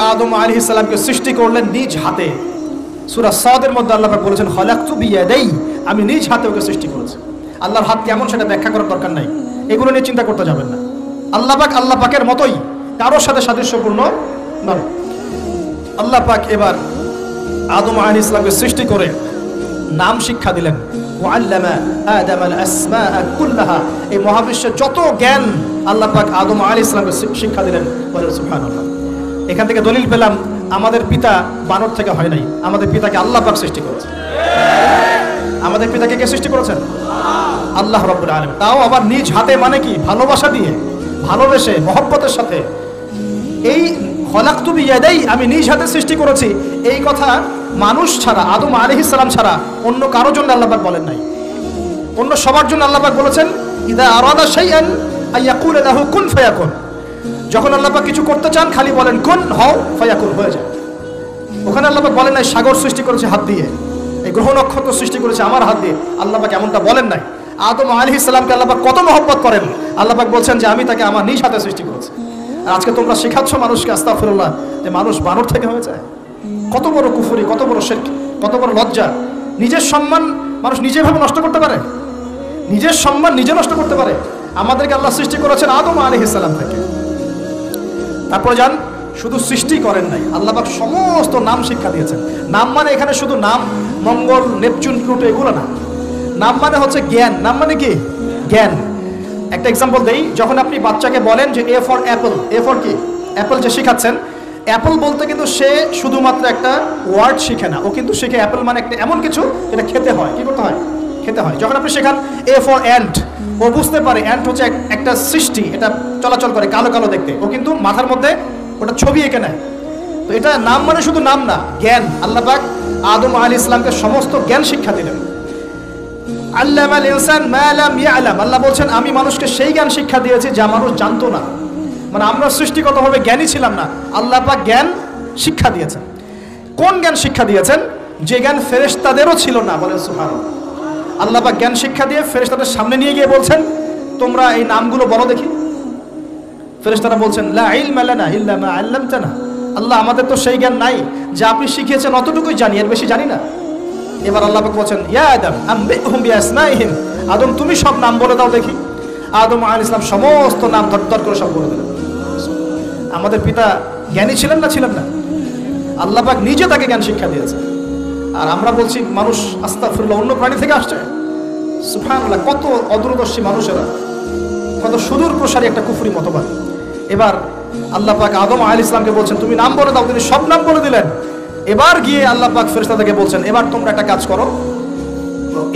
আদম আলাইহিস সালামকে সৃষ্টি করলেন নিজ হাতে। সূরা সাদের মধ্যে আল্লাহ পাক বলেছেন খালাকতু বিয়াদাই, আমি নিজ হাতে ওকে সৃষ্টি করেছি। আল্লাহর হাত কেমন সেটা ব্যাখ্যা করার দরকার নাই, এগুলো নিয়ে চিন্তা করতে যাবেন না। আল্লাহ পাকের মতোই, কারোর সাথে সাদৃশ্যপূর্ণ নয়। আল্লাহ পাক এবার আদম আলাইহিস সালামকে সৃষ্টি করে নাম শিক্ষা দিলেন। ওয়াল্লামা আদামাল আসমাআ কুল্লাহা, এই মহাবিশ্বের যত জ্ঞান আল্লাহ পাক আদম আলাইহিস সালামকে শিক্ষা দিলেন। বলেন সুবহানাল্লাহ। এখান থেকে দলিল পেলাম আমাদের পিতা বানর থেকে হয় নাই, আমাদের পিতাকে আল্লাহ পাক সৃষ্টি করেছেন। আমাদের পিতাকে কে সৃষ্টি করেছেন? আল্লাহ রাব্বুল আলামিন। তাও আবার নিজ হাতে, মানে কি? ভালোবাসা দিয়ে, ভালোবেসে, মহব্বতের সাথে। এই খলাকতু বিয়াদাই, আমি নিজ হাতে সৃষ্টি করেছি, এই কথা মানুষ ছাড়া, আদম আলাইহিস সালাম ছাড়া অন্য কারো জন্য আল্লাহ পাক বলেন নাই। অন্য সবার জন্য আল্লাহ পাক বলেছেন ইদা আরাদা শাইআন আইয়াকুল লাহু কুন ফায়াকুন। যখন আল্লাহ পাক কিছু করতে চান খালি বলেন কুন, হও, ফায়াকুন, হয়ে যায়। ওখানে আল্লাহ পাক বলেন নাই সাগর সৃষ্টি করেছে হাত দিয়ে, এই গ্রহ নক্ষত্র সৃষ্টি করেছে আমার হাত দিয়ে। আল্লাহ পাক এমনটা বলেন নাই। আদম আলাইহিস সালামকে আল্লাহ পাক কত মহব্বত করেন, আল্লাহ পাক বলছেন যে আমি তাকে আমার নিজ হাতে সৃষ্টি করেছি। আর আজকে তোমরা শেখাচ্ছ মানুষকে আস্তাগফিরুল্লাহ যে মানুষ বানর থেকে হয়ে যায়। কত বড় কুফরি, কত বড় শিরক, কত বড় লজ্জা। নিজের সম্মান মানুষ নিজেভাবে নষ্ট করতে পারে, নিজের সম্মান নিজে নষ্ট করতে পারে। আমাদেরকে আল্লাহ সৃষ্টি করেছেন আদম আলাইহিস সালাম থেকে। তারপরে যান, শুধু সৃষ্টি করেন নাই, আল্লাহ পাক সমস্ত নাম শিক্ষা দিয়েছেন। নাম মানে এখানে শুধু নাম, মঙ্গল, নেপচুন, প্লুটো এগুলো না। নাম মানে হচ্ছে জ্ঞান। নাম মানে কি? জ্ঞান। একটা এক্সাম্পল দেই, যখন আপনি বাচ্চাকে বলেন যে A for Apple, A for কি? অ্যাপল যে শেখাচ্ছেন, অ্যাপল বলতে কিন্তু সে শুধুমাত্র একটা ওয়ার্ড শিখে না, ও কিন্তু শিখে অ্যাপল মানে একটা এমন কিছু যেটা খেতে হয়। কি করতে হয়? খেতে হয়। যখন আপনি শেখান এ ফর অ্যান্ট, ও বুঝতে পারে অ্যান্ট হচ্ছে একটা সৃষ্টি, এটা চলাচল করে, কালো কালো দেখতে, ও কিন্তু মাথার মধ্যে ওটা ছবি এঁকে নেয়। তো এটা নাম মানে শুধু নাম না, জ্ঞান। আল্লাহ পাক আদম আলাইহিস সালামকে সমস্ত জ্ঞান শিক্ষা দিলেন। আল্লামাল ইনসান মা লাম ইয়ালাম, আল্লাহ বলছেন আমি মানুষকে সেই জ্ঞান শিক্ষা দিয়েছি যা মানুষ জানতো না। মানে আমরা সৃষ্টিগতভাবে জ্ঞানী ছিলাম না, আল্লাহ পাক জ্ঞান শিক্ষা দিয়েছেন। কোন জ্ঞান শিক্ষা দিয়েছেন? যে জ্ঞান ফেরেশতাদেরও ছিল না। বলেন সুবহানাল্লাহ। আল্লাহ পাক জ্ঞান শিক্ষা দিয়ে ফেরেশতাদের সামনে নিয়ে গিয়ে বলছেন তোমরা এই নামগুলো বলো দেখি। ফেরেশতারা বলছেন লা ইলমা লানা ইল্লা মা আল্লামতানা, আল্লাহ আমাদের তো সেই জ্ঞান নাই, যা আপনি শিখিয়েছেন অতটুকুই জানি, এর বেশি জানি না। এবার আল্লাহ পাক বলছেন ইয়া আদম আম্বিহুম বিআসমাইহিম, আদম তুমি সব নাম বলে দাও দেখি। আদম আলাইহিস সালাম সমস্ত নাম ধর করে সব বলে দিলেন। আমাদের পিতা জ্ঞানী ছিলেন না? ছিলেন না। আল্লাহ পাক নিজে তাকে জ্ঞান শিক্ষা দিয়েছে। আর আমরা বলছি মানুষ আস্তাগফিরুল্লাহ অন্য প্রাণী থেকে আসছে। সুবহানাল্লাহ, কত অদূরদর্শী মানুষেরা, কত সুদূর প্রসারী একটা কুফরি মতবাদ। এবার আল্লাহ পাক আদম আলাইহিস সালামকে বলছেন তুমি নাম বলে দাও, তিনি সব নাম বলে দিলেন। এবার গিয়ে আল্লাহ পাক ফেরেশতাদেরকে বলছেন এবার তোমরা একটা কাজ করো।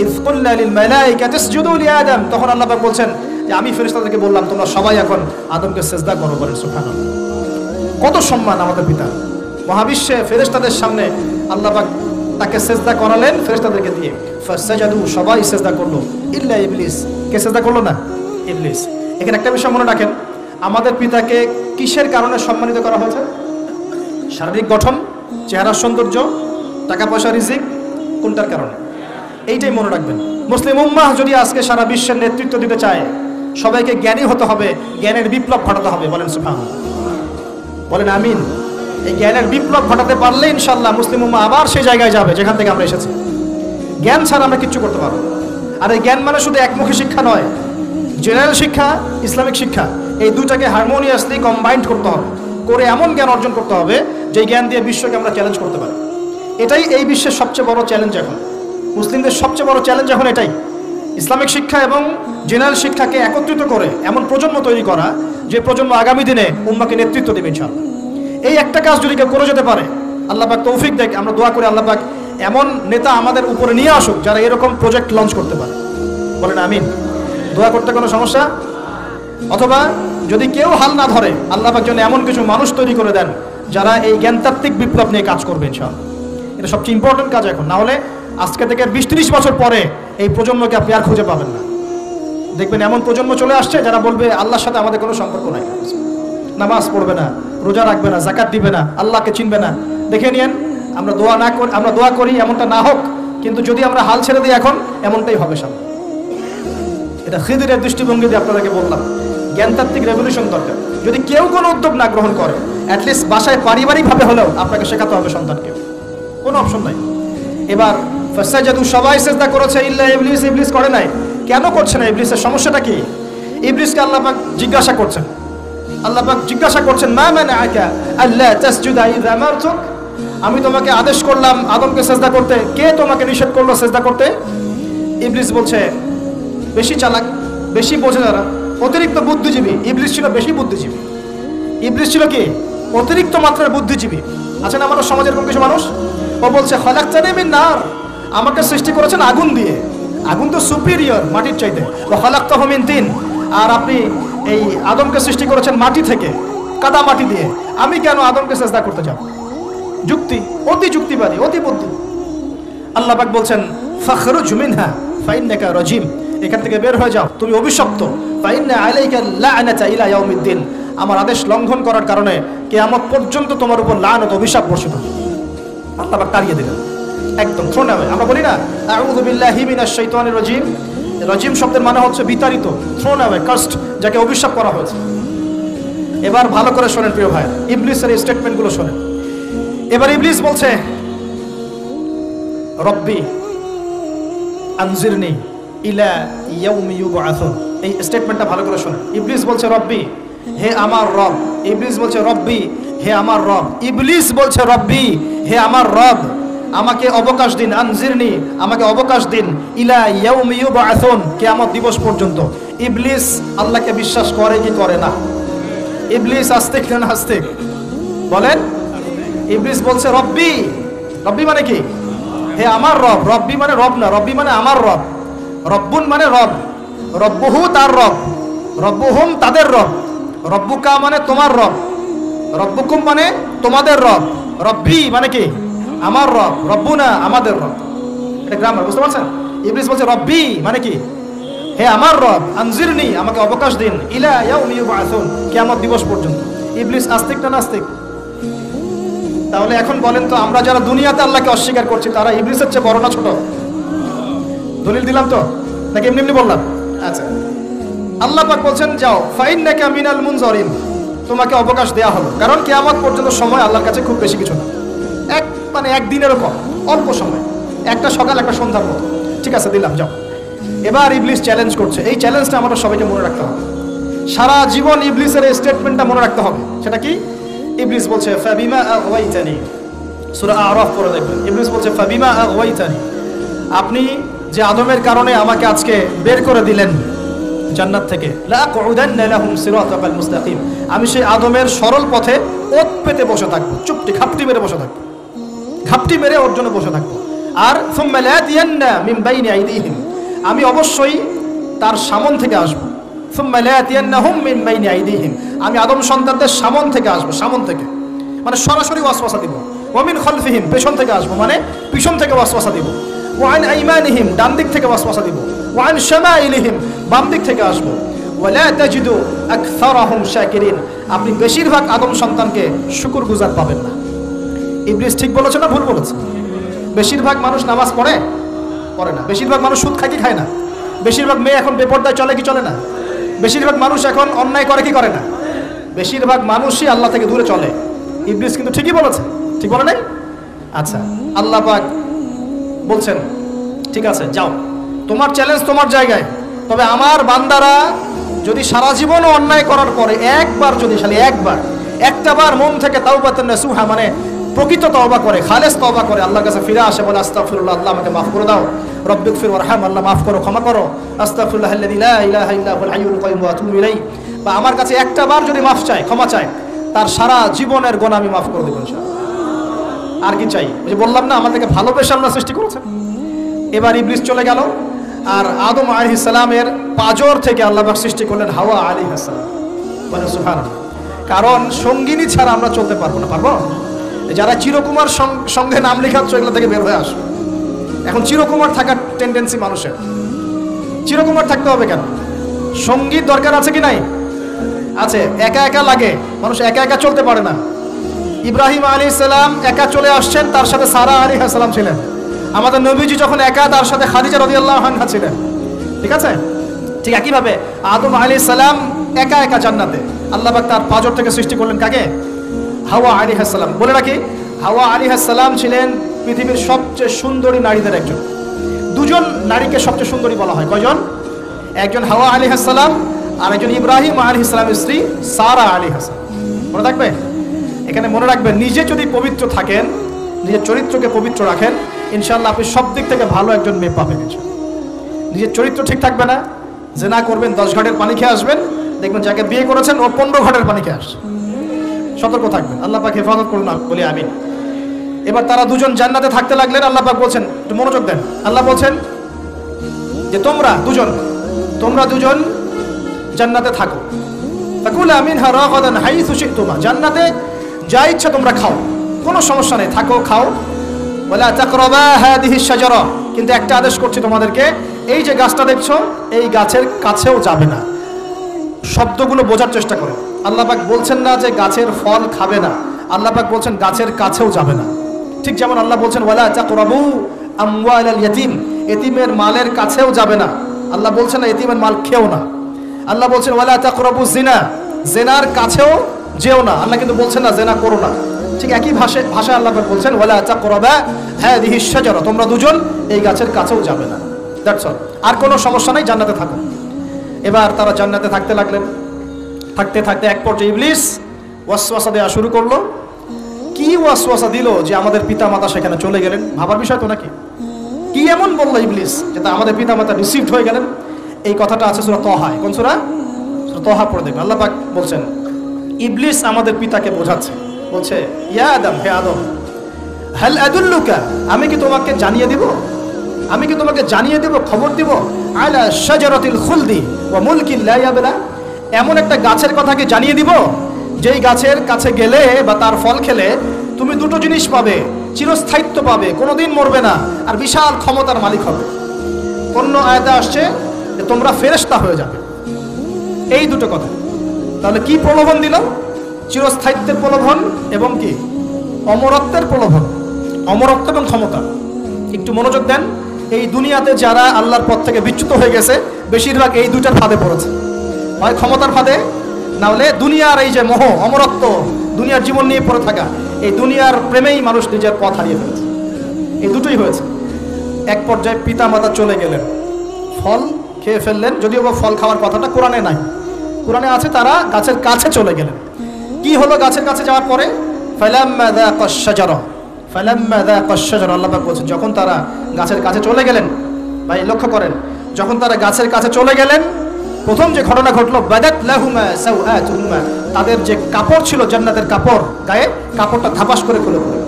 ইয কুলনা লিল মালাইকাতি ইসজুদু লি আদম, তখন আল্লাহ পাক বলছেন যে আমি ফেরেশতাদেরকে বললাম তোমরা সবাই এখন আদমকে সিজদা করো। বলেন সুবহানাল্লাহ। কত সম্মান আমাদের পিতা। মহাবিশ্বে ফেরেশতাদের সামনে আল্লাহ পাক তাকে সিজদা করালেন ফেরেশতাদেরকে দিয়ে। ফাসাজাদু, সবাই সিজদা করলো, ইল্লা ইবলিস। কে সিজদা করলো না? ইবলিস। এখানে একটা বিষয় মনে রাখেন, আমাদের পিতাকে কিসের কারণে সম্মানিত করা হয়েছে? শারীরিক গঠন, চেহারার সৌন্দর্য, টাকা পয়সা, রিজিক, কোনটার কারণে? এইটাই মনে রাখবেন। মুসলিম উম্মাহ যদি আজকে সারা বিশ্বের নেতৃত্ব দিতে চায়, সবাইকে জ্ঞানী হতে হবে, জ্ঞানের বিপ্লব ঘটাতে হবে। বলেন সুবহানাল্লাহ, বলেন আমিন। এই জ্ঞানের বিপ্লব ঘটাতে পারলে ইনশাআল্লাহ মুসলিম উম্মাহ আবার সেই জায়গায় যাবে যেখান থেকে আমরা এসেছি। জ্ঞান ছাড়া আমরা কিচ্ছু করতে পারবো। আর এই জ্ঞান মানে শুধু একমুখী শিক্ষা নয়, জেনারেল শিক্ষা, ইসলামিক শিক্ষা, এই দুটাকে হারমোনিয়াসলি কম্বাইন্ড করতে হবে, করে এমন জ্ঞান অর্জন করতে হবে যে জ্ঞান দিয়ে বিশ্বকে আমরা চ্যালেঞ্জ করতে পারি। এটাই এই বিশ্বের সবচেয়ে বড় চ্যালেঞ্জ এখন, মুসলিমদের সবচেয়ে বড় চ্যালেঞ্জ এখন এটাই। ইসলামিক শিক্ষা এবং জেনারেল শিক্ষাকে একত্রিত করে এমন প্রজন্ম তৈরি করা যে প্রজন্ম আগামী দিনে উম্মাকে নেতৃত্ব দেবে ইনশাআল্লাহ। এই একটা কাজ যদি কেউ করে যেতে পারে, আল্লাহ পাক তৌফিক দেখ, আমরা দোয়া করি আল্লাহ পাক এমন নেতা আমাদের উপরে নিয়ে আসুক যারা এরকম প্রজেক্ট লঞ্চ করতে পারে। বলেন আমিন। দোয়া করতে কোনো সমস্যা? অথবা যদি কেউ হাল না ধরে, আল্লাহ পাক যেন এমন কিছু মানুষ তৈরি করে দেন যারা এই জ্ঞানতাত্ত্বিক বিপ্লব নিয়ে কাজ করবে ইনশাআল্লাহ। এটা সবচেয়ে ইম্পর্টেন্ট কাজ এখন। না হলে আজকে থেকে 20-30 বছর পরে এই প্রজন্মকে আপনি আর খুঁজে পাবেন না। দেখবেন এমন প্রজন্ম চলে আসছে যারা বলবে আল্লাহর সাথে আমাদের কোনো সম্পর্ক নাই, নামাজ পড়বে না, রোজা রাখবে না, যাকাত দিবে না, আল্লাহকে চিনবে না। দেখে নিয়েন, আমরা দোয়া করি এমনটা না হোক, কিন্তু যদি আমরা হাল ছেড়ে দিই এখন এমনটাই হবে সামনে। এটা খিদিরের দৃষ্টিভঙ্গি দিয়ে আপনাদেরকে বললাম। জ্ঞানতাত্ত্বিক রেভলিউশন দরকার। যদি কেউ কোনো উদ্যোগ না গ্রহণ করে, অ্যাটলিস্ট বাসায় পারিবারিকভাবে হলেও আপনাকে শেখাতে হবে সন্তানকে, কোনো অপশন নাই। এবার ফাসাজাদু, সবাই সেজদা করেছে ইল্লা ইবলিস, ইবলিস করে নাই। কেন করছে না? ইবলিসের সমস্যাটা কি? ইবলিসকে আল্লাহ পাক জিজ্ঞাসা করছেন, আল্লাহ পাক জিজ্ঞাসা করছেন, মা মানাআকা আল্লা তাসজুদা ইযা আমারতুক, আমি তোমাকে আদেশ করলাম আদমকে সেজদা করতে, কে তোমাকে নিষেধ করলো সেজদা করতে? ইবলিস বলছে, বেশি চালাক, বেশি বোঝে যারা, অতিরিক্ত বুদ্ধিজীবী। ইবলিস ছিল বেশি বুদ্ধিজীবী। ইবলিস ছিল কি? অতিরিক্ত মাত্রার বুদ্ধিজীবী। আছেন আমাদের সমাজের কোন কিছু মানুষ, ও বলছে খলাকতানি মিন নার, আমাকে সৃষ্টি করেছেন আগুন দিয়ে, আগুন তো সুপিরিয়র মাটির চাইতে। ওয়া খলাকতাহু মিন তিন, আর আপনি এই আদমকে সৃষ্টি করেছেন মাটি থেকে, কাদা মাটি দিয়ে, আমি কেন আদমকে সিজদা করতে যাব? যুক্তি, অতি যুক্তিবাদী, অতি বুদ্ধি। আল্লাহ পাক বলছেন, ফাখরুজ মিনহা ফাইন্নাকা রাজিম, এখান থেকে বের হয়ে যাও, তুমি অভিশপ্ত। ফাইন্না আলাইকা লা'নাতা ইলা ইয়াউমিদ্দিন, আমার আদেশ লঙ্ঘন করার কারণে কিয়ামত পর্যন্ত তোমার উপর লানত, অভিশাপ বর্ষিত। আল্লাহ পাক তাড়িয়ে দিলেন, একদম থ্রোন অ্যাওয়ে। আমরা বলি না আউযু বিল্লাহি মিনাশ শাইতানির রাজিম, রাজিম শব্দের মানে হচ্ছে বিতাড়িত, থ্রোন অ্যাওয়ে, কাস্ট, যাকে অভিশাপ করা হয়েছে। এবার ভালো করে শোনেন প্রিয় ভাই, ইবলিসের এই স্টেটমেন্টগুলো শোনেন। এবার ইবলিস বলছে, রব্বি আনজিরনি ইলা ইয়াউমি ইউবআসুন, এই স্টেটমেন্টটা ভালো করে শোনেন। ইবলিস বলছে, রব্বি, হে আমার রব। ইবলিস বলছে, রব্বি, হে আমার রব। ইবলিস বলছে, রব্বি, হে আমার রব, আমাকে অবকাশ দিন, আনজিরনি, আমাকে অবকাশ দিন, ইলা ইয়াউমি ইউবআসুন, কিয়ামত দিবস পর্যন্ত। ইবলিস আল্লাহকে বিশ্বাস করে কি করে না? ইবলিস আস্তিক না নাস্তিক বলেন? ইবলিস বলছে, রব্বি, রব্বি মানে কি? হে আমার রব। রব্বি মানে রব না, রব্বি মানে আমার রব। রব্বুন মানে রব, রব্বুহু তার রব, রব্বুহুম তাদের রব, রব্বুকা মানে তোমার রব, রব্বুকুম মানে তোমাদের রব, রব্বি মানে কি? আমার রব, রব্বুনা আমাদের রব। এটা গ্রামার, বুঝতে পারছেন? ইবলিস বলছে, রব্বি মানে কি? হে আমার রব, আনজিরনি, আমাকে অবকাশ দিন, ইলা ইয়াউমি ইউবআসুন, কিয়ামত দিবস পর্যন্ত। ইবলিস আস্তিক না নাস্তিক? তাহলে এখন বলেন তো, আমরা যারা দুনিয়াতে আল্লাহকে অস্বীকার করছি, তারা ইবলিসের চেয়ে বড় না ছোট? দলিল দিলাম তো, নাকি এমনি এমনি বললাম? আচ্ছা, আল্লাহ পাক বলছেন, যাও, ফাইন্নাকা মিনাল মুনজারিন, তোমাকে অবকাশ দেয়া হলো, কারণ কিয়ামত পর্যন্ত সময় আল্লাহর কাছে খুব বেশি কিছু না, একদিনেরও কম, অল্প সময়, একটা সকাল একটা সন্ধ্যার মতো। ঠিক আছে, দিলাম, যাও। এবার ইবলিস চ্যালেঞ্জ করছে, এই চ্যালেঞ্জটা আমাদের সবাইকে মনে রাখতে হবে, সারা জীবন ইবলিসের এই স্টেটমেন্টটা মনে রাখতে হবে। সেটা কি? ইবলিস বলছে, ফাবিমা আগওয়াইতানি, সূরা আরাফ পড়ে দেখবেন। ইবলিস বলছে, ফাবিমা আগওয়াইতানি, আপনি যে আদমের কারণে আমাকে আজকে বের করে দিলেন জান্নাত থেকে, লা আকুদান্না লাহুম সিরাতাকাল মুস্তাকিম, আমি সেই আদমের সরল পথে ওত পেতে বসে থাকবো, চুপটি ঘাপটি মেরে বসে থাকবো, ঘাপটি মেরে ওর জন্য বসে থাকবো। আর সুম্মা লাতিয়ান্না মিন বাইনি আইদিহিম, আমি অবশ্যই তার সামন থেকে আসবো। সুম্মা লাতিয়ান্নাহুম মিন বাইনি আইদিহিম, আমি আদম সন্তানদের সামন থেকে আসবো, সামন থেকে মানে সরাসরি ওয়াসওয়াসা দিব। ওয়া মিন খালফিহিম, পেছন থেকে আসবো মানে পিছন থেকে ওয়াসওয়াসা দিব। ওয়া আন আইমানিহিম, ডান দিক থেকে ওয়াসওয়াসা দিব। ওয়া আন শামাইলিহিম, বাম দিক থেকে আসবো। ওয়া লা তাজিদু আকসারাহুম শাকিরিন, আপনি বেশিরভাগ আদম সন্তানকে শুকরগুজার পাবেন না। ইবলিস ঠিক বলেছে না ভুল বলেছে? বেশিরভাগ মানুষ নামাজ পড়ে না, বেশিরভাগ মানুষ সুদ খায় কি খায় না, বেশিরভাগ মেয়ে এখন বেপরদায় চলে কি চলে না, বেশিরভাগ মানুষ এখন অন্যায় করে কি করে না, বেশিরভাগ মানুষই আল্লাহ থেকে দূরে চলে। ইবলিস কিন্তু ঠিকই বলেছে, ঠিক বলে নাই? আচ্ছা, আল্লাহ পাক বলছেন, ঠিক আছে, যাও, তোমার চ্যালেঞ্জ তোমার জায়গায়, তবে আমার বান্দারা যদি সারা জীবনও অন্যায় করার পরে একবার, যদি খালি একবার, একটাবার মন থেকে তাওবাতান নাসুহা মানে প্রকৃত তওবা করে, খালেস তওবা করে, আল্লাহর কাছে ফিরে আসে, বলে আস্তাগফিরুল্লাহ, আল্লাহ আমাকে মাফ করে দাও, রব্বিগফির ওয়ারহাম, আল্লাহ মাফ করো, ক্ষমা করো, আস্তাগফিরুল্লাহাল্লাযী লা ইলাহা ইল্লা হুয়াল হাইয়ুল কাইয়ুম ওয়া আতুবু ইলাইহি, বা আমার কাছে একটাবার যদি মাফ চায়, ক্ষমা চায়, তার সারা জীবনের গুনাহ আমি মাফ করে দেব ইনশাআল্লাহ। আর কি চাই? ওই যে বললাম না, আমাদেরকে ভালোবেসে আল্লাহ সৃষ্টি করেছেন। এবার ইবলিস চলে গেল, আর আদম আলাইহিস সালামের পাঁজর থেকে আল্লাহ পাক সৃষ্টি করলেন হাওয়া আলাইহিস সালাম। বলে সুবহানাল্লাহ। কারণ সঙ্গিনী ছাড়া আমরা চলতে পারবো না, পারবো? যারা চিরকুমার সঙ্গে নাম লেখাচ্ছ, এগুলো থেকে বের হয়ে আসো। এখন চিরকুমার থাকার টেন্ডেন্সি মানুষের, চিরকুমার থাকতে হবে কেন? সঙ্গীত দরকার আছে কি নাই? আছে। একা একা লাগে, মানুষ একা একা চলতে পারে না। ইব্রাহিম আলাইহিস সালাম একা চলে আসছেন, তার সাথে সারা আলাইহিস সালাম ছিলেন। আমাদের নবীজি যখন একা, তার সাথে খাদিজা রাদিয়াল্লাহু আনহা ছিলেন। ঠিক আছে? ঠিক একইভাবে আদম আলাইহিস সালাম একা একা জান্নাতে। আল্লাহ পাক তার পাঁজর থেকে সৃষ্টি করলেন কাকে? হাওয়া আলাইহিস সালাম। বলে রাখি, হাওয়া আলাইহিস সালাম ছিলেন পৃথিবীর সবচেয়ে সুন্দরী নারীদের একজন। দুজন নারীকে সবচেয়ে সুন্দরী বলা হয়। কয়জন? একজন হাওয়া আলাইহিস সালাম আর একজন ইব্রাহিম আলাইহিস সালামের স্ত্রী সারা আলাইহিস সালাম। মনে থাকবে? এখানে মনে রাখবেন, নিজে যদি পবিত্র থাকেন, নিজের চরিত্রকে পবিত্র রাখেন, ইনশাআল্লাহ আপনি সব দিক থেকে ভালো একজন মেয়ে পাবেন। নিজের চরিত্র ঠিক থাকবে না, জেনা করবেন, 10 ঘাটের পানি খেয়ে আসবেন, দেখবেন যাকে বিয়ে করেছেন ও 15 ঘাটের পানি খেয়ে আসছে। সতর্ক থাকবেন, আল্লাহ পাক হেফাজত করুন বলি আমিন। এবার তারা দুজন জান্নাতে থাকতে লাগলেন। আল্লাহ পাক বলছেন, একটু মনোযোগ দেন, আল্লাহ বলছেন যে তোমরা দুজন জান্নাতে থাকো। ফাকুলা মিনহা রাগাদান হাইসু শি'তুমা, জান্নাতে যা ইচ্ছা তোমরা খাও, কোনো সমস্যা নেই, থাকো খাও। ওয়ালা তাকরাবা হাদিহিশ শাজারা, কিন্তু একটা আদেশ করছি তোমাদেরকে, এই যে গাছটা দেখছো এই গাছের কাছেও যাবে না। শব্দগুলো বোঝার চেষ্টা করো। আল্লাহ পাক বলছেন না যে গাছের ফল খাবে না, আল্লাহ পাক বলছেন গাছের কাছেও যাবে না। ঠিক যেমন আল্লাহ বলছেন ওয়ালা তাকরাবু আমওয়ালাল ইয়াতীম, এতিমের মালের কাছেও যাবে না। আল্লাহ বলছেন না এতিমের মাল খেও না। আল্লাহ বলছেন ওয়ালা তাকরাবু জিনা, জেনার কাছেও যেও না। আল্লাহ কিন্তু বলছেন না জেনা করো না। ঠিক একই ভাষায় আল্লাহ পাক বলছেন ওয়ালা তাকরাবা হাদিহিশ শাজারা, তোমরা দুজন এই গাছের কাছেও যাবে না। That's all. আর কোনো সমস্যা নাই, জান্নাতে থাকো। এবার তারা জান্নাতে থাকতে লাগলেন। থাকতে থাকতে এক পর্যায়ে ইবলিস ওয়াসওয়াসা দেওয়া শুরু করলো। কি ওয়াসওয়াসা দিল যে আমাদের পিতামাতা সেখানে চলে গেলেন? ভাবার বিষয় তো নাকি? কি এমন বললো ইবলিস যে তা আমাদের পিতামাতা রিসিভড হয়ে গেলেন? এই কথাটা আছে সূরা তাহায়। কোন সূরা? সূরা তাহা পড়ে দেখবেন। আল্লাহ পাক বলছেন ইবলিস আমাদের পিতাকে বোঝাচ্ছে, বলছে ইয়া আদম, হে আদম, হাল আদুল্লুকা, আমি কি তোমাকে জানিয়ে দেব, খবর দিব, আলা শাজারাতিল খুলদি ওয়া মুলকিন লা ইয়াবলা, এমন একটা গাছের কথা কি জানিয়ে দিব যেই গাছের কাছে গেলে বা তার ফল খেলে তুমি দুটো জিনিস পাবে, চিরস্থায়িত্ব পাবে, কোনোদিন মরবে না, আর বিশাল ক্ষমতার মালিক হবে। অন্য আয়াতে আসছে যে তোমরা ফেরেশতা হয়ে যাবে। এই দুটো কথা। তাহলে কি প্রলোভন দিল? চিরস্থায়িত্বের প্রলোভন এবং কি অমরত্বের প্রলোভন, অমরত্ব এবং ক্ষমতা। একটু মনোযোগ দেন, এই দুনিয়াতে যারা আল্লাহর পথ থেকে বিচ্যুত হয়ে গেছে বেশিরভাগ এই দুটার ফাঁদে পড়েছে। হয় ক্ষমতার ফাঁদে, না হলে দুনিয়ার এই যে মোহ, অমরত্ব, দুনিয়ার জীবন নিয়ে পড়ে থাকা, এই দুনিয়ার প্রেমেই মানুষ নিজের পথ হারিয়ে ফেলেছে। এই দুটোই হয়েছে। এক পর্যায়ে পিতা মাতা চলে গেলেন, ফল খেয়ে ফেললেন, যদিও বা ফল খাওয়ার কথাটা কোরআনে নাই, কোরআনে আছে তারা গাছের কাছে চলে গেলেন। কি হলো গাছের কাছে যাওয়ার পরে? ফালাম্মা যাকাশ শাজারা, আল্লাহ পাক বলছেন যখন তারা গাছের কাছে চলে গেলেন, ভাই লক্ষ্য করেন, যখন তারা গাছের কাছে চলে গেলেন প্রথম যে ঘটনা ঘটলো, বাদাত লাহুমা সাওআতুহুমা, তাদের যে কাপড় ছিল জান্নাতের কাপড়, গায়ে কাপড়টা ধাপাস করে খুলে পড়ে।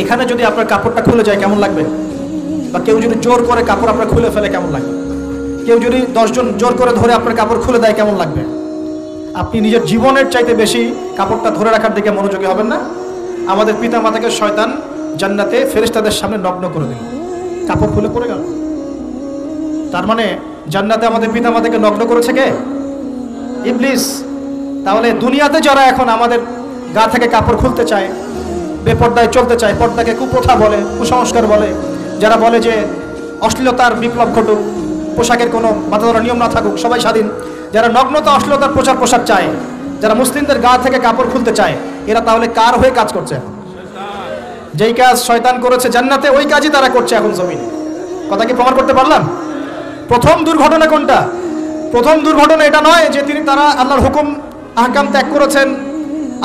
এখানে যদি আপনার কাপড়টা খুলে যায় কেমন লাগবে? বা কেউ যদি জোর করে কাপড় আপনার খুলে ফেলে কেমন লাগবে? কেউ যদি 10 জন জোর করে ধরে আপনার কাপড় খুলে দেয় কেমন লাগবে? আপনি নিজের জীবনের চাইতে বেশি কাপড়টা ধরে রাখার দিকে মনোযোগী হবেন না? আমাদের পিতা মাতাকে শয়তান জান্নাতে ফেরেশতাদের সামনে নগ্ন করে দিল, কাপড় খুলে পড়ে গেল। তার মানে জান্নাতে আমাদের পিতা মাতাকে নগ্ন করেছে কে? ইবলিস। তাহলে দুনিয়াতে যারা এখন আমাদের গা থেকে কাপড় খুলতে চায়, বেপর্দায় চলতে চায়, পর্দাকে কুপ্রথা বলে, কুসংস্কার বলে, যারা বলে যে অশ্লীলতার বিপ্লব ঘটুক, পোশাকের কোনো বাধা ধরা নিয়ম না থাকুক, সবাই স্বাধীন, যারা নগ্নতা অশ্লীলতার প্রচার প্রসার চায়, যারা মুসলিমদের গা থেকে কাপড় খুলতে চায়, এরা তাহলে কার হয়ে কাজ করছে? যেই কাজ শয়তান করেছে জান্নাতে ওই কাজই তারা করছে এখন জমিনে। কথা কি প্রমাণ করতে পারলাম? প্রথম দুর্ঘটনা কোনটা? প্রথম দুর্ঘটনা এটা নয় যে তারা আল্লাহর হুকুম আহকাম ত্যাগ করেছেন,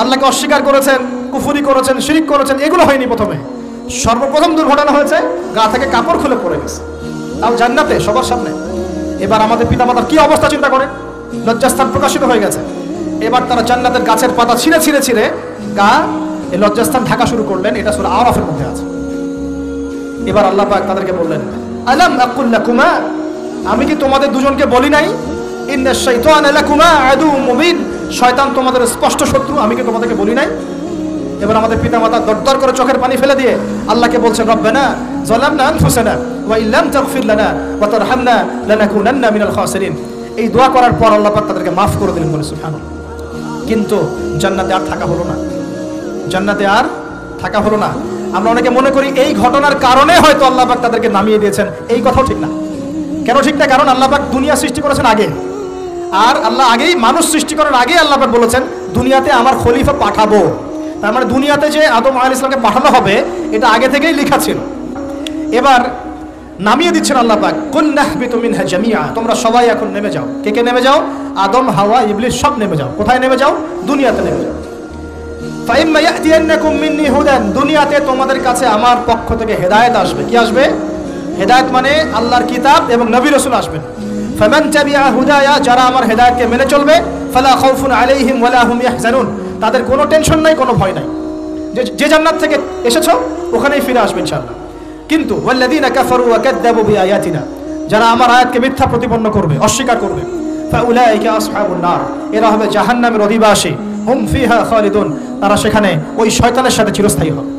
আল্লাহকে অস্বীকার করেছেন, কুফরি করেছেন, শিরক করেছেন, এগুলো হয়নি প্রথমে। সর্বপ্রথম দুর্ঘটনা হয়েছে গা থেকে কাপড় খুলে পড়ে গেছে, তাও জান্নাতে সবার সামনে। এবার আমাদের পিতামাতার কি অবস্থা চিন্তা করে, লজ্জাস্থান প্রকাশিত হয়ে গেছে। এবার তারা জান্নাতের গাছের পাতা ছিঁড়ে গা এই লজ্জাস্থান ঢাকা শুরু করলেন। এটা সূরা আরাফের মধ্যে আছে। এবার আল্লাহ পাক তাদেরকে বললেন, আলাম আকুল লাকুমা, আমি কি তোমাদের দুজনকে বলি নাই, ইন্নাশ শাইতানা লাকুমা আদুউম মুবিন, শয়তান তোমাদের স্পষ্ট শত্রু, আমি কি তোমাদেরকে বলি নাই? এবার আমাদের পিতামাতা দরদর করে চোখের পানি ফেলে দিয়ে আল্লাহকে বলছেন, রব্বানা যালামনা আনফুসানা ওয়া ইল্লাম তাগফির লানা ওয়া তারহামনা লানাকুনান্না মিনাল খাসিরিন। এই দোয়া করার পর আল্লাহ পাক তাদেরকে মাফ করে দিলেন, বলে সুবহানাল্লাহ। কিন্তু জান্নাতে আর থাকা হলো না, জান্নাতে আর থাকা হলো না। আমরা অনেকে মনে করি এই ঘটনার কারণে হয়তো আল্লাহ পাক তাদেরকে নামিয়ে দিয়েছেন, এই কথাও ঠিক না। কেন ঠিক না? কারণ আল্লাহ পাক দুনিয়া সৃষ্টি করেছেন আগে, আর আল্লাহ আগেই মানুষ সৃষ্টি করার আগেই আল্লাহ পাক বলেছেন দুনিয়াতে আমার খলিফা পাঠাবো। তার মানে দুনিয়াতে যে আদম আলাইহিস সালামকে পাঠানো হবে এটা আগে থেকেই লেখা ছিল। এবার নামিয়ে দিচ্ছেন আল্লাহ পাক, কুল নাহবিতু মিনহা জামিআ, তোমরা সবাই এখন নেমে যাও। কে কে নেমে যাও? আদম, হাওয়া, ইবলিস সব নেমে যাও। কোথায় নেমে যাও? দুনিয়াতে নেমে যাও। ফাইম্মা ইয়াতিয়ান্নাকুম মিন্নি হুদান, দুনিয়াতে তোমাদের কাছে আমার পক্ষ থেকে হেদায়েত আসবে। কি আসবে? হেদায়েত মানে আল্লাহর কিতাব এবং নবী রাসূল আসবেন। ফামান তাবিআ হুদায়া, যারা আমার হেদায়েতকে মেনে চলবে, ফালা খাউফুন আলাইহিম ওয়ালা হুম ইয়াহজানুন, তাদের কোনো টেনশন নাই, কোনো ভয় নাই। যে জান্নাত থেকে এসেছো ওখানেই ফিরে আসবে ইনশাআল্লাহ। কিন্তু ওয়াল্লাযীনা কাফারু ওয়া কাযযাবু বিআয়াতিনা, যারা আমার আয়াতকে মিথ্যা প্রতিপন্ন করবে, অস্বীকার করবে, ফাউলাইকা আসহাবুন নার, এরা হবে জাহান্নামের অধিবাসী। হুম ফিহা খালিদুন, তারা সেখানে ওই শয়তানের সাথে চিরস্থায়ী হবে।